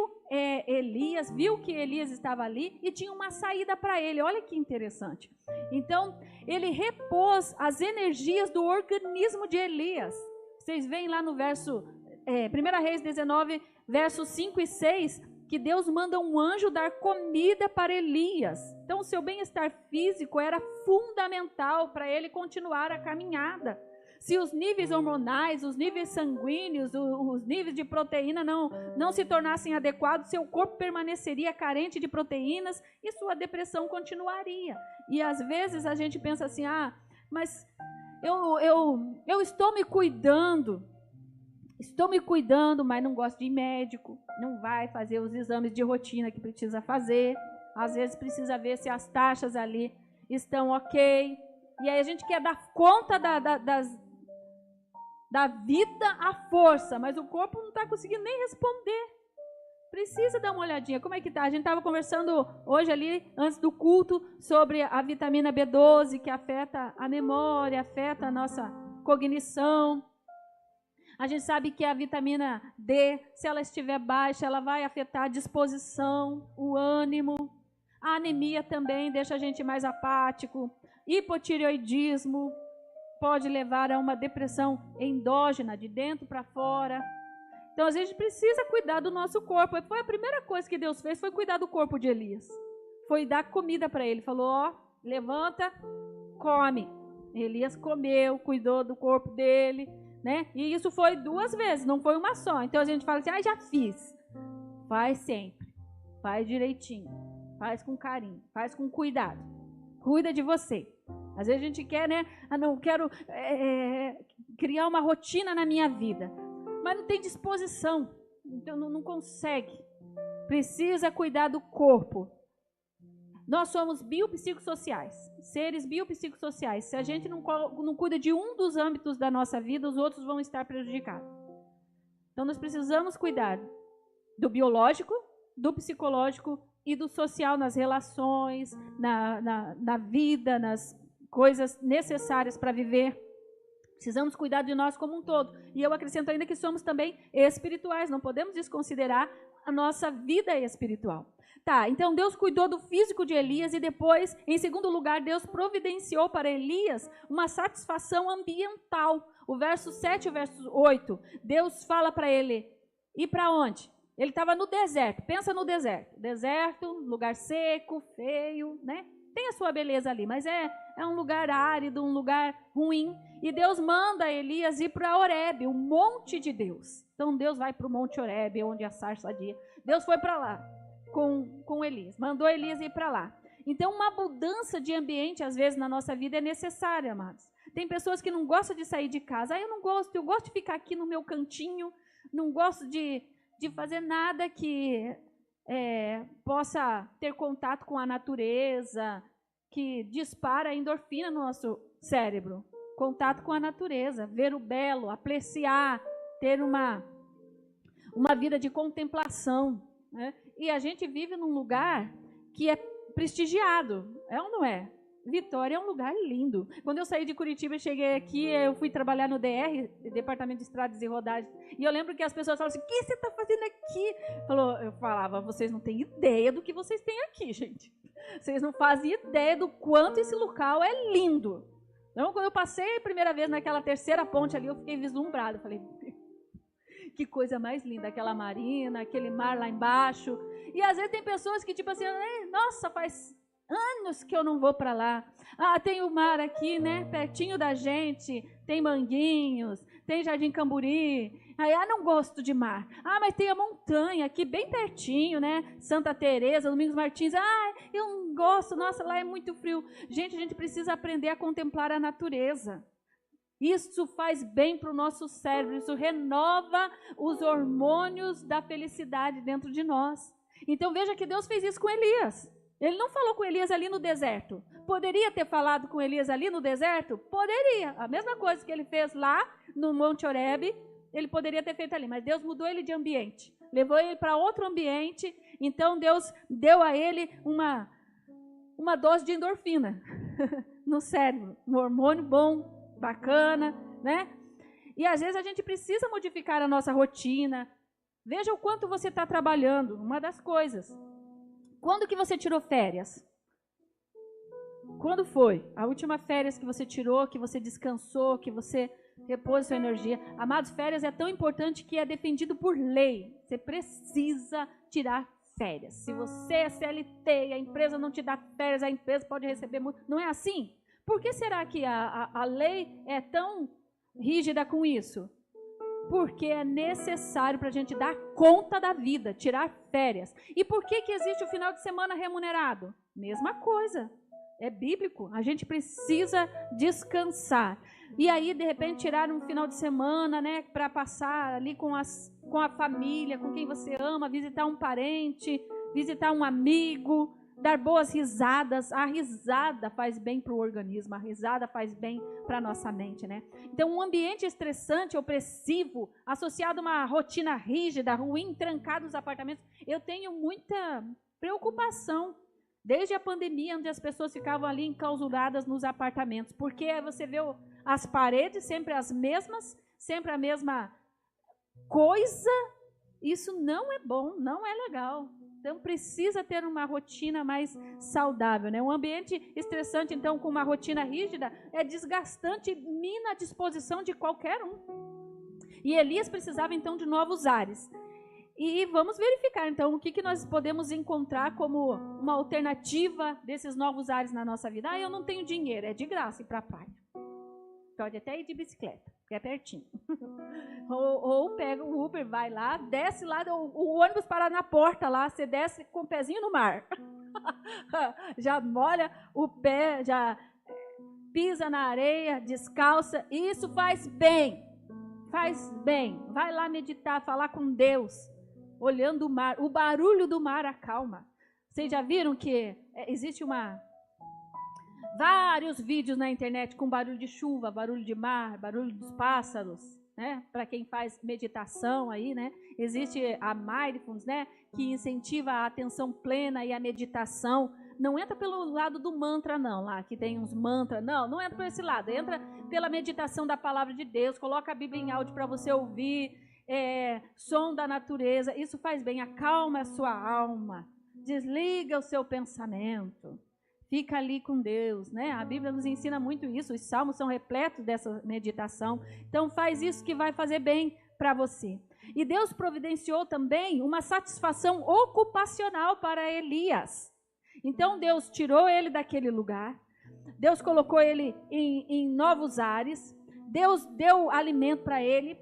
Elias, viu que Elias estava ali e tinha uma saída para ele. Olha que interessante. Então, ele repôs as energias do organismo de Elias. Vocês veem lá no verso 1 Reis 19, versos 5 e 6, que Deus manda um anjo dar comida para Elias. Então, o seu bem-estar físico era fundamental para ele continuar a caminhada. Se os níveis hormonais, os níveis sanguíneos, os níveis de proteína não se tornassem adequados, seu corpo permaneceria carente de proteínas e sua depressão continuaria. E às vezes a gente pensa assim, mas eu estou me cuidando, mas não gosto de ir médico, não vai fazer os exames de rotina que precisa fazer. Às vezes precisa ver se as taxas ali estão ok. E aí a gente quer dar conta da vida à força, mas o corpo não está conseguindo nem responder. Precisa dar uma olhadinha. Como é que está? A gente estava conversando hoje ali, antes do culto, sobre a vitamina B12, que afeta a memória, afeta a nossa cognição. A gente sabe que a vitamina D, se ela estiver baixa, ela vai afetar a disposição, o ânimo. A anemia também deixa a gente mais apático. Hipotireoidismo pode levar a uma depressão endógena, de dentro para fora. Então, a gente precisa cuidar do nosso corpo. Foi a primeira coisa que Deus fez, foi cuidar do corpo de Elias. Foi dar comida para ele. Falou, levanta, come. Elias comeu, cuidou do corpo dele, né? E isso foi 2 vezes, não foi uma só. Então, a gente fala assim, já fiz. Faz sempre. Faz direitinho. Faz com carinho. Faz com cuidado. Cuida de você. Às vezes a gente quer, né? Não quero criar uma rotina na minha vida. Mas não tem disposição. Então não consegue. Precisa cuidar do corpo. Nós somos biopsicossociais. Seres biopsicossociais. Se a gente não cuida de um dos âmbitos da nossa vida, os outros vão estar prejudicados. Então nós precisamos cuidar do biológico, do psicológico e do social, nas relações, na vida, nas coisas necessárias para viver. Precisamos cuidar de nós como um todo. E eu acrescento ainda que somos também espirituais. Não podemos desconsiderar a nossa vida espiritual. Tá, então Deus cuidou do físico de Elias e depois, em segundo lugar, Deus providenciou para Elias uma satisfação ambiental. O verso 7 e o verso 8, Deus fala para ele, ir para onde? Ele estava no deserto, pensa no deserto. Deserto, lugar seco, feio, né? Tem a sua beleza ali, mas é um lugar árido, um lugar ruim. E Deus manda Elias ir para Horebe, o monte de Deus. Então Deus vai para o monte Horebe, onde a sarça sadia. Deus foi para lá com Elias, mandou Elias ir para lá. Então uma mudança de ambiente, às vezes, na nossa vida é necessária, amados. Tem pessoas que não gostam de sair de casa. Eu gosto de ficar aqui no meu cantinho, não gosto de fazer nada que possa ter contato com a natureza, que dispara a endorfina no nosso cérebro. Contato com a natureza, ver o belo, apreciar, ter uma vida de contemplação, né? E a gente vive num lugar que é prestigiado, é ou não é? Vitória é um lugar lindo. Quando eu saí de Curitiba e cheguei aqui, eu fui trabalhar no DR, Departamento de Estradas e Rodagens, e eu lembro que as pessoas falavam assim, o que você está fazendo aqui? Eu falava, vocês não têm ideia do que vocês têm aqui, gente. Vocês não fazem ideia do quanto esse local é lindo. Então, quando eu passei a primeira vez naquela terceira ponte ali, eu fiquei vislumbrada. Falei, que coisa mais linda, aquela marina, aquele mar lá embaixo. E às vezes tem pessoas que tipo assim, nossa, faz anos que eu não vou para lá. Tem o mar aqui, né, pertinho da gente, tem Manguinhos, tem Jardim Camburi. Não gosto de mar. Mas tem a montanha aqui bem pertinho, né, Santa Teresa, Domingos Martins. Eu não gosto, nossa, lá é muito frio. Gente, a gente precisa aprender a contemplar a natureza. Isso faz bem para o nosso cérebro, isso renova os hormônios da felicidade dentro de nós. Então veja que Deus fez isso com Elias. Ele não falou com Elias ali no deserto. Poderia ter falado com Elias ali no deserto? Poderia. A mesma coisa que ele fez lá no Monte Horebe, ele poderia ter feito ali. Mas Deus mudou ele de ambiente. Levou ele para outro ambiente. Então Deus deu a ele uma uma dose de endorfina no cérebro, um hormônio bom, bacana, né? E às vezes a gente precisa modificar a nossa rotina. Veja o quanto você está trabalhando, uma das coisas. Quando que você tirou férias? Quando foi? A última férias que você tirou, que você descansou, que você repôs sua energia. Amados, férias é tão importante que é defendido por lei. Você precisa tirar férias. Se você é CLT e a empresa não te dá férias, a empresa pode receber muito. Não é assim? Por que será que a lei é tão rígida com isso? Porque é necessário para a gente dar conta da vida, tirar férias. E por que existe o final de semana remunerado? Mesma coisa. É bíblico. A gente precisa descansar. E aí, de repente, tirar um final de semana, né, para passar ali com a família, com quem você ama, visitar um parente, visitar um amigo, dar boas risadas. A risada faz bem para o organismo, a risada faz bem para a nossa mente, né? Então, um ambiente estressante, opressivo, associado a uma rotina rígida, ruim, trancado nos apartamentos, eu tenho muita preocupação. Desde a pandemia, onde as pessoas ficavam ali enclausuradas nos apartamentos, porque você vê as paredes sempre as mesmas, sempre a mesma coisa, isso não é bom, não é legal. Então, precisa ter uma rotina mais saudável, né? Um ambiente estressante, então, com uma rotina rígida, é desgastante, mina a disposição de qualquer um. E Elias precisava, então, de novos ares. E vamos verificar, então, o que nós podemos encontrar como uma alternativa desses novos ares na nossa vida. Ah, eu não tenho dinheiro, é de graça ir para a praia. Pode até ir de bicicleta, que é pertinho. ou pega o Uber, vai lá, desce lá, o ônibus para na porta lá, você desce com o pezinho no mar. Já molha o pé, já pisa na areia, descalça. Isso faz bem, faz bem. Vai lá meditar, falar com Deus. Olhando o mar, o barulho do mar acalma. Vocês já viram que existe vários vídeos na internet com barulho de chuva, barulho de mar, barulho dos pássaros, né? Para quem faz meditação aí, né? Existe a Mindfulness, né? Que incentiva a atenção plena e a meditação. Não entra pelo lado do mantra, não, lá que tem uns mantras. Não entra por esse lado. Entra pela meditação da palavra de Deus. Coloca a Bíblia em áudio para você ouvir. Som da natureza, isso faz bem, acalma a sua alma, desliga o seu pensamento, fica ali com Deus, né? A Bíblia nos ensina muito isso, os salmos são repletos dessa meditação, então faz isso que vai fazer bem para você. E Deus providenciou também uma satisfação ocupacional para Elias. Então Deus tirou ele daquele lugar, Deus colocou ele em novos ares, Deus deu alimento para ele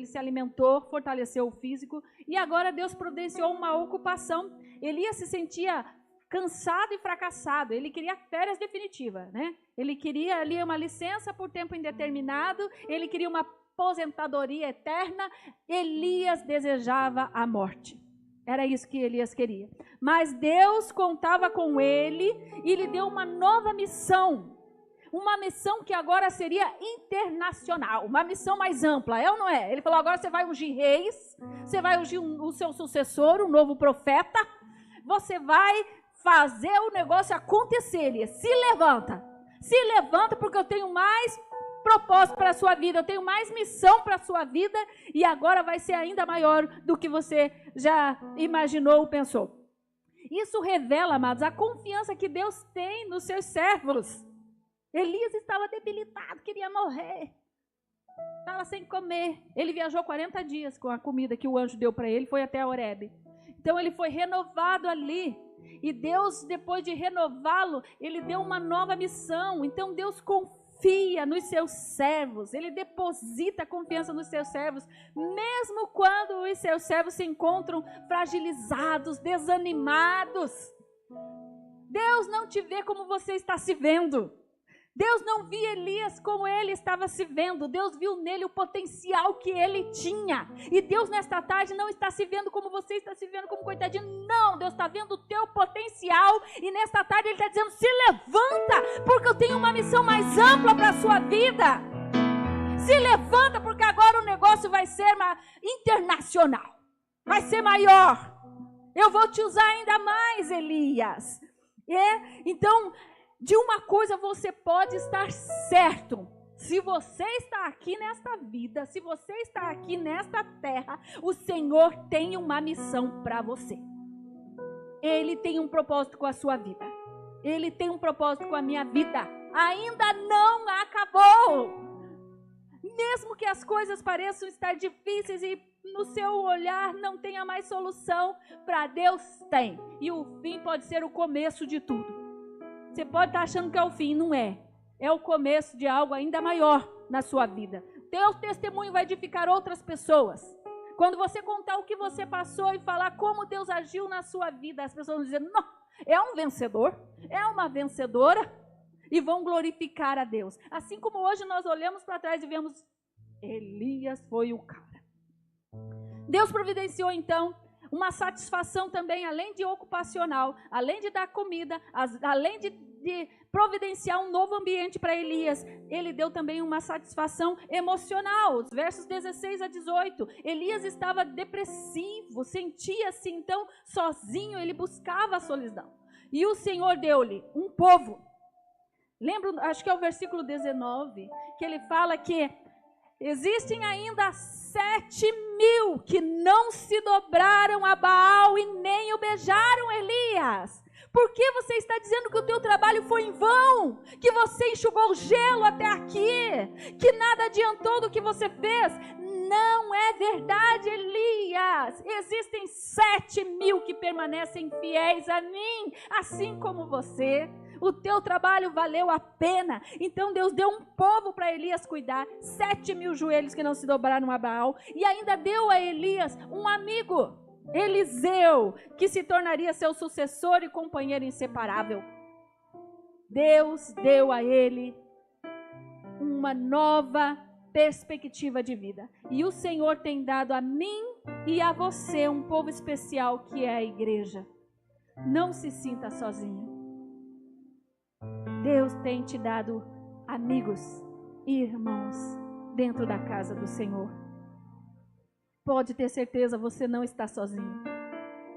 se alimentou, fortaleceu o físico, e agora Deus providenciou uma ocupação. Elias se sentia cansado e fracassado, ele queria férias definitivas, né? Ele queria ali uma licença por tempo indeterminado, ele queria uma aposentadoria eterna. Elias desejava a morte. Era isso que Elias queria. Mas Deus contava com ele e lhe deu uma nova missão. Uma missão que agora seria internacional, uma missão mais ampla, é ou não é? Ele falou, agora você vai ungir reis, você vai ungir o seu sucessor, um novo profeta, você vai fazer o negócio acontecer, Elias. Se levanta porque eu tenho mais propósito para a sua vida, eu tenho mais missão para a sua vida, e agora vai ser ainda maior do que você já imaginou ou pensou. Isso revela, amados, a confiança que Deus tem nos seus servos. Elias estava debilitado, queria morrer, estava sem comer. Ele viajou 40 dias com a comida que o anjo deu para ele, foi até Horebe. Então ele foi renovado ali, e Deus, depois de renová-lo, ele deu uma nova missão. Então Deus confia nos seus servos, ele deposita confiança nos seus servos, mesmo quando os seus servos se encontram fragilizados, desanimados. Deus não te vê como você está se vendo. Deus não via Elias como ele estava se vendo. Deus viu nele o potencial que ele tinha. E Deus nesta tarde não está se vendo como você está se vendo, como coitadinho. Não, Deus está vendo o teu potencial. E nesta tarde ele está dizendo, se levanta, porque eu tenho uma missão mais ampla para a sua vida. Se levanta, porque agora o negócio vai ser internacional. Vai ser maior. Eu vou te usar ainda mais, Elias. Então, de uma coisa você pode estar certo. Se você está aqui nesta vida, se você está aqui nesta terra, o Senhor tem uma missão para você. Ele tem um propósito com a sua vida. Ele tem um propósito com a minha vida. Ainda não acabou. Mesmo que as coisas pareçam estar difíceis e no seu olhar não tenha mais solução, para Deus tem. E o fim pode ser o começo de tudo. Você pode estar achando que é o fim, não é. É o começo de algo ainda maior na sua vida. Teu testemunho vai edificar outras pessoas. Quando você contar o que você passou e falar como Deus agiu na sua vida, as pessoas vão dizer, não, é um vencedor, é uma vencedora, e vão glorificar a Deus. Assim como hoje nós olhamos para trás e vemos, Elias foi o cara. Deus providenciou então uma satisfação também, além de ocupacional, além de dar comida, além de providenciar um novo ambiente para Elias, ele deu também uma satisfação emocional. Os versos 16 a 18, Elias estava depressivo, sentia-se então sozinho, ele buscava a solidão. E o Senhor deu-lhe um povo. Lembra, acho que é o versículo 19, que ele fala que existem ainda 7.000 que não se dobraram a Baal e nem o beijaram, Elias. Por que você está dizendo que o teu trabalho foi em vão? Que você enxugou o gelo até aqui? Que nada adiantou do que você fez? Não é verdade, Elias. Existem 7.000 que permanecem fiéis a mim, assim como você. O teu trabalho valeu a pena. Então Deus deu um povo para Elias cuidar, 7.000 joelhos que não se dobraram a Baal, e ainda deu a Elias um amigo, Eliseu, que se tornaria seu sucessor e companheiro inseparável. Deus deu a ele uma nova perspectiva de vida. E o Senhor tem dado a mim e a você um povo especial que é a igreja. Não se sinta sozinho. Deus tem te dado amigos e irmãos dentro da casa do Senhor. Pode ter certeza, você não está sozinho.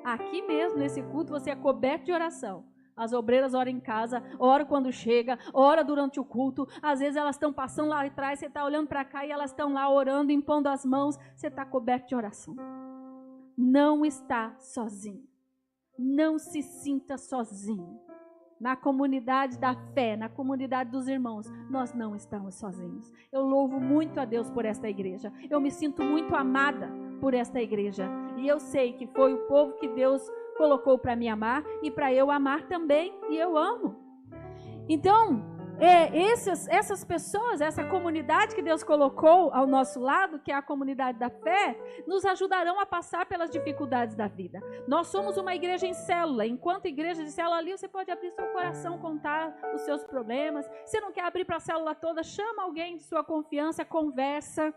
Aqui mesmo, nesse culto, você é coberto de oração. As obreiras oram em casa, oram quando chega, oram durante o culto. Às vezes elas estão passando lá atrás, você está olhando para cá e elas estão lá orando, impondo as mãos. Você está coberto de oração. Não está sozinho. Não se sinta sozinho. Na comunidade da fé, na comunidade dos irmãos, nós não estamos sozinhos. Eu louvo muito a Deus por esta igreja. Eu me sinto muito amada por esta igreja. E eu sei que foi o povo que Deus colocou para me amar e para eu amar também, e eu amo. Então, essas pessoas, essa comunidade que Deus colocou ao nosso lado, que é a comunidade da fé, nos ajudarão a passar pelas dificuldades da vida. Nós somos uma igreja em célula. Enquanto igreja de célula ali, você pode abrir seu coração, contar os seus problemas. Se não quer abrir para a célula toda, chama alguém de sua confiança, conversa.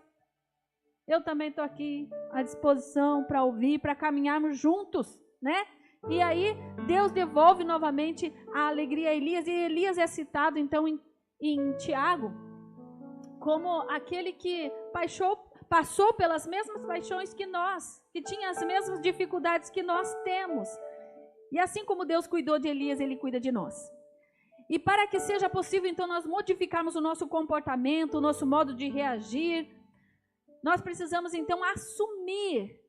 Eu também estou aqui à disposição para ouvir, para caminharmos juntos, né? E aí, Deus devolve novamente a alegria a Elias, e Elias é citado, então, em Tiago, como aquele que passou pelas mesmas paixões que nós, que tinha as mesmas dificuldades que nós temos. E assim como Deus cuidou de Elias, Ele cuida de nós. E para que seja possível, então, nós modificarmos o nosso comportamento, o nosso modo de reagir, nós precisamos, então, assumir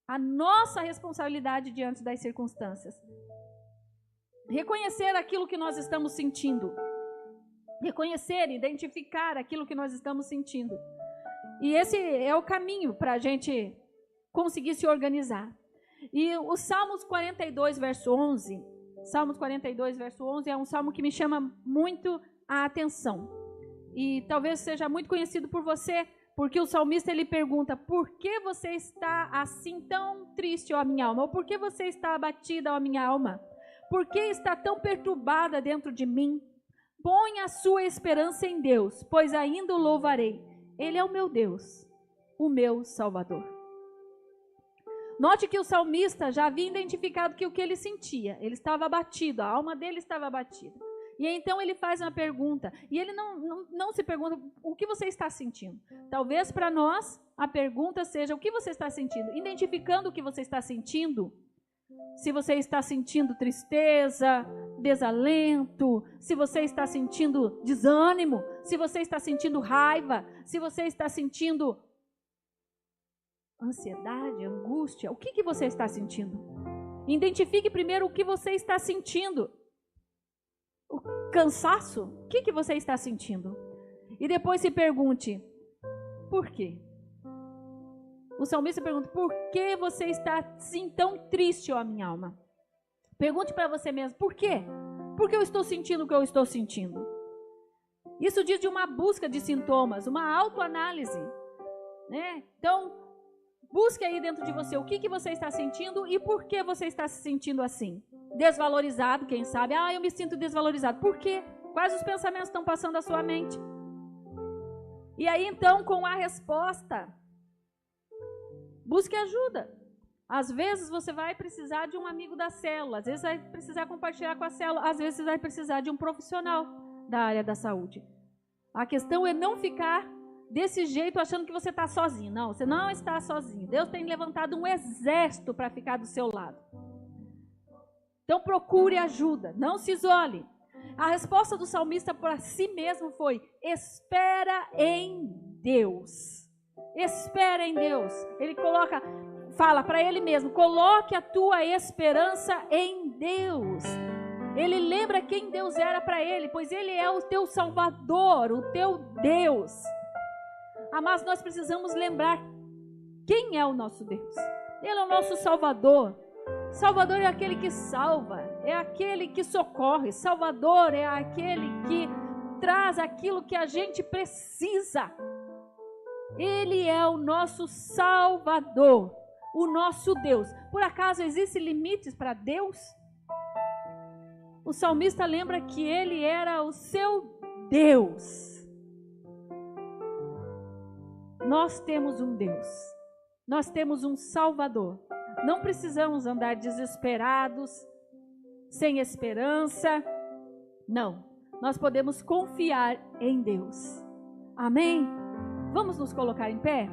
a nossa responsabilidade diante das circunstâncias. Reconhecer aquilo que nós estamos sentindo. Reconhecer, identificar aquilo que nós estamos sentindo. E esse é o caminho para a gente conseguir se organizar. E o Salmos 42, verso 11. Salmos 42, verso 11 é um salmo que me chama muito a atenção. E talvez seja muito conhecido por você, porque o salmista ele pergunta: por que você está assim tão triste, ó minha alma? Ou por que você está abatida, ó minha alma? Por que está tão perturbada dentro de mim? Põe a sua esperança em Deus, pois ainda o louvarei. Ele é o meu Deus, o meu Salvador. Note que o salmista já havia identificado que o que ele sentia, ele estava abatido, a alma dele estava abatida. E então ele faz uma pergunta, e ele não se pergunta o que você está sentindo. Talvez para nós a pergunta seja: o que você está sentindo? Identificando o que você está sentindo, se você está sentindo tristeza, desalento, se você está sentindo desânimo, se você está sentindo raiva, se você está sentindo ansiedade, angústia, o que você está sentindo? Identifique primeiro o que você está sentindo. O cansaço, o que você está sentindo? E depois se pergunte, por quê? O salmista pergunta, por que você está assim tão triste, ó minha alma? Pergunte para você mesmo, por quê? Por que eu estou sentindo o que eu estou sentindo? Isso diz de uma busca de sintomas, uma autoanálise, né? Então, busque aí dentro de você o que você está sentindo e por que você está se sentindo assim. Desvalorizado, quem sabe? Eu me sinto desvalorizado. Por quê? Quais os pensamentos estão passando à sua mente? E aí, então, com a resposta, busque ajuda. Às vezes você vai precisar de um amigo da célula, às vezes vai precisar compartilhar com a célula, às vezes você vai precisar de um profissional da área da saúde. A questão é não ficar desse jeito achando que você está sozinho. Não, você não está sozinho. Deus tem levantado um exército para ficar do seu lado. Então procure ajuda, não se isole. A resposta do salmista para si mesmo foi: espera em Deus. Espera em Deus. Ele fala para ele mesmo, coloque a tua esperança em Deus. Ele lembra quem Deus era para ele, pois ele é o teu Salvador, o teu Deus. Mas nós precisamos lembrar quem é o nosso Deus. Ele é o nosso Salvador. Salvador é aquele que salva, é aquele que socorre. Salvador é aquele que traz aquilo que a gente precisa. Ele é o nosso Salvador, o nosso Deus. Por acaso existem limites para Deus? O salmista lembra que ele era o seu Deus. Nós temos um Deus, nós temos um Salvador. Não precisamos andar desesperados, sem esperança. Não, nós podemos confiar em Deus. Amém? Vamos nos colocar em pé?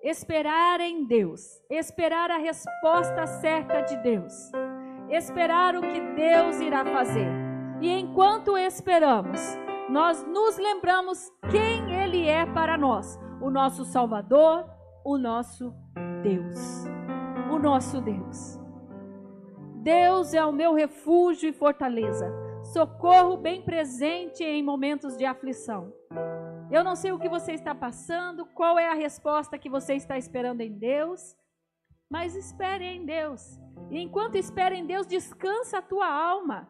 Esperar em Deus, esperar a resposta certa de Deus, esperar o que Deus irá fazer. E enquanto esperamos, nós nos lembramos quem Ele é para nós, o nosso Salvador, o nosso Deus, o nosso Deus. Deus é o meu refúgio e fortaleza, socorro bem presente em momentos de aflição. Eu não sei o que você está passando, qual é a resposta que você está esperando em Deus, mas espere em Deus. E enquanto espera em Deus, descansa a tua alma.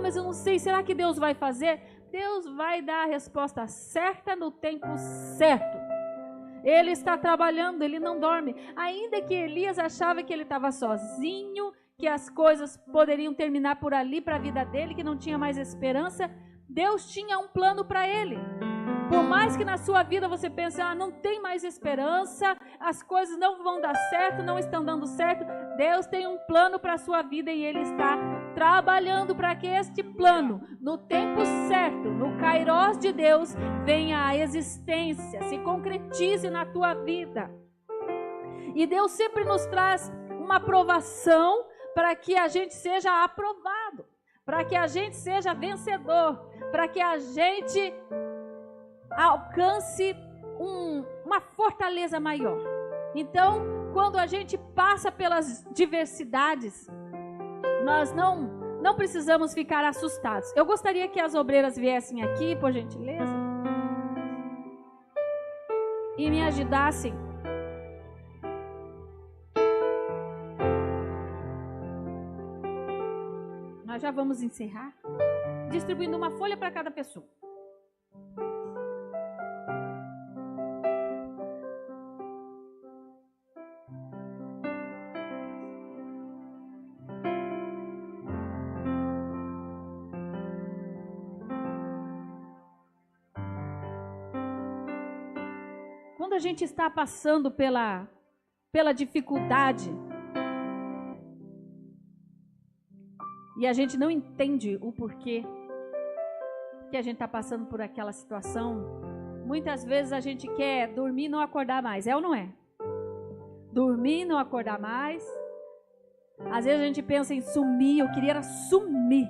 Mas eu não sei, será que Deus vai fazer? Deus vai dar a resposta certa no tempo certo. Ele está trabalhando, ele não dorme. Ainda que Elias achava que ele estava sozinho, que as coisas poderiam terminar por ali para a vida dele, que não tinha mais esperança, Deus tinha um plano para ele. Por mais que na sua vida você pense, não tem mais esperança, as coisas não vão dar certo, não estão dando certo, Deus tem um plano para a sua vida e Ele está trabalhando para que este plano, no tempo certo, no Kairós de Deus, venha à existência, se concretize na tua vida. E Deus sempre nos traz uma aprovação para que a gente seja aprovado, para que a gente seja vencedor, para que a gente alcance uma fortaleza maior. Então, quando a gente passa pelas diversidades, nós não precisamos ficar assustados. Eu gostaria que as obreiras viessem aqui, por gentileza, e me ajudassem. Nós já vamos encerrar, distribuindo uma folha para cada pessoa. Quando a gente está passando pela dificuldade e a gente não entende o porquê que a gente está passando por aquela situação, muitas vezes a gente quer dormir e não acordar mais, é ou não é? Dormir, não acordar mais, Às vezes a gente pensa em sumir, eu queria era sumir.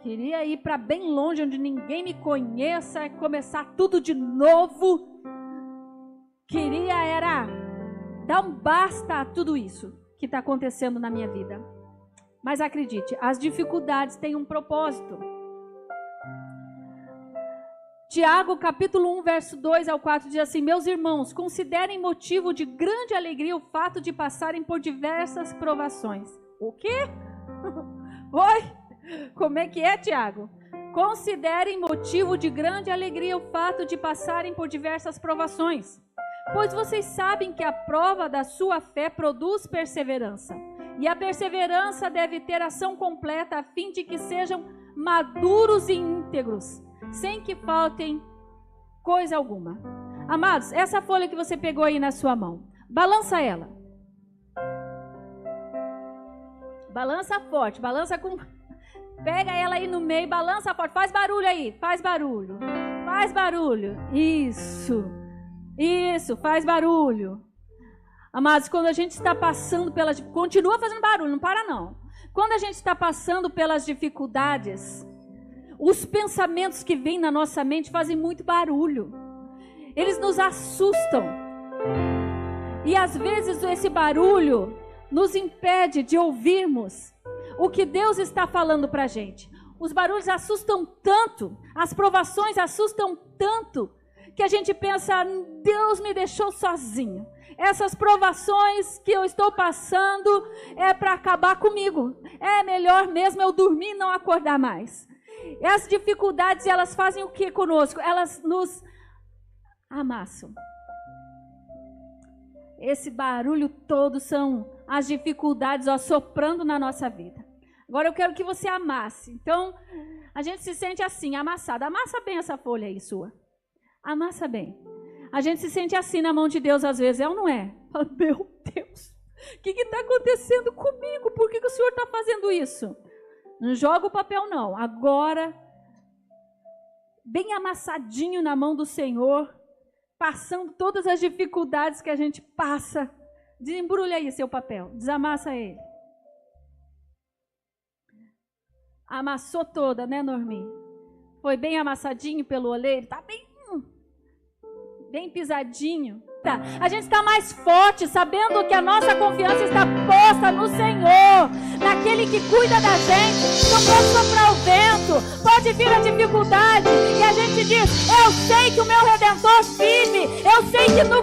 Queria ir para bem longe, onde ninguém me conheça, começar tudo de novo. Queria era dar um basta a tudo isso que está acontecendo na minha vida. Mas acredite, as dificuldades têm um propósito. Tiago, capítulo 1, verso 2 ao 4, diz assim: meus irmãos, considerem motivo de grande alegria o fato de passarem por diversas provações. O quê? Oi? Como é que é, Tiago? Considerem motivo de grande alegria o fato de passarem por diversas provações, pois vocês sabem que a prova da sua fé produz perseverança. E a perseverança deve ter ação completa, a fim de que sejam maduros e íntegros, sem que faltem coisa alguma. Amados, essa folha que você pegou aí na sua mão, balança ela. Balança forte, balança com... Pega ela aí no meio, balança forte, faz barulho aí, faz barulho. Faz barulho, isso, faz barulho. Amados, quando a gente está passando pelas... Continua fazendo barulho, não para não. Quando a gente está passando pelas dificuldades, os pensamentos que vêm na nossa mente fazem muito barulho. Eles nos assustam. E às vezes esse barulho nos impede de ouvirmos o que Deus está falando para a gente. Os barulhos assustam tanto, as provações assustam tanto, que a gente pensa, Deus me deixou sozinho. Essas provações que eu estou passando é para acabar comigo. É melhor mesmo eu dormir e não acordar mais. As dificuldades, elas fazem o que conosco? Elas nos amassam. Esse barulho todo são as dificuldades soprando na nossa vida. Agora eu quero que você amasse. Então, a gente se sente assim, amassado. Amassa bem essa folha aí sua. Amassa bem. A gente se sente assim na mão de Deus às vezes, é ou não é? Fala, meu Deus, o que está acontecendo comigo? Por que o Senhor está fazendo isso? Não joga o papel não. Agora, bem amassadinho na mão do Senhor, passando todas as dificuldades que a gente passa. Desembrulha aí seu papel, desamassa ele. Amassou toda, né, Normi? Foi bem amassadinho pelo oleiro, tá bem pisadinho. Tá. A gente está mais forte, sabendo que a nossa confiança está posta no Senhor, naquele que cuida da gente. Não pode soprar o vento, pode vir a dificuldade, e a gente diz, eu sei que o meu Redentor vive, eu sei que no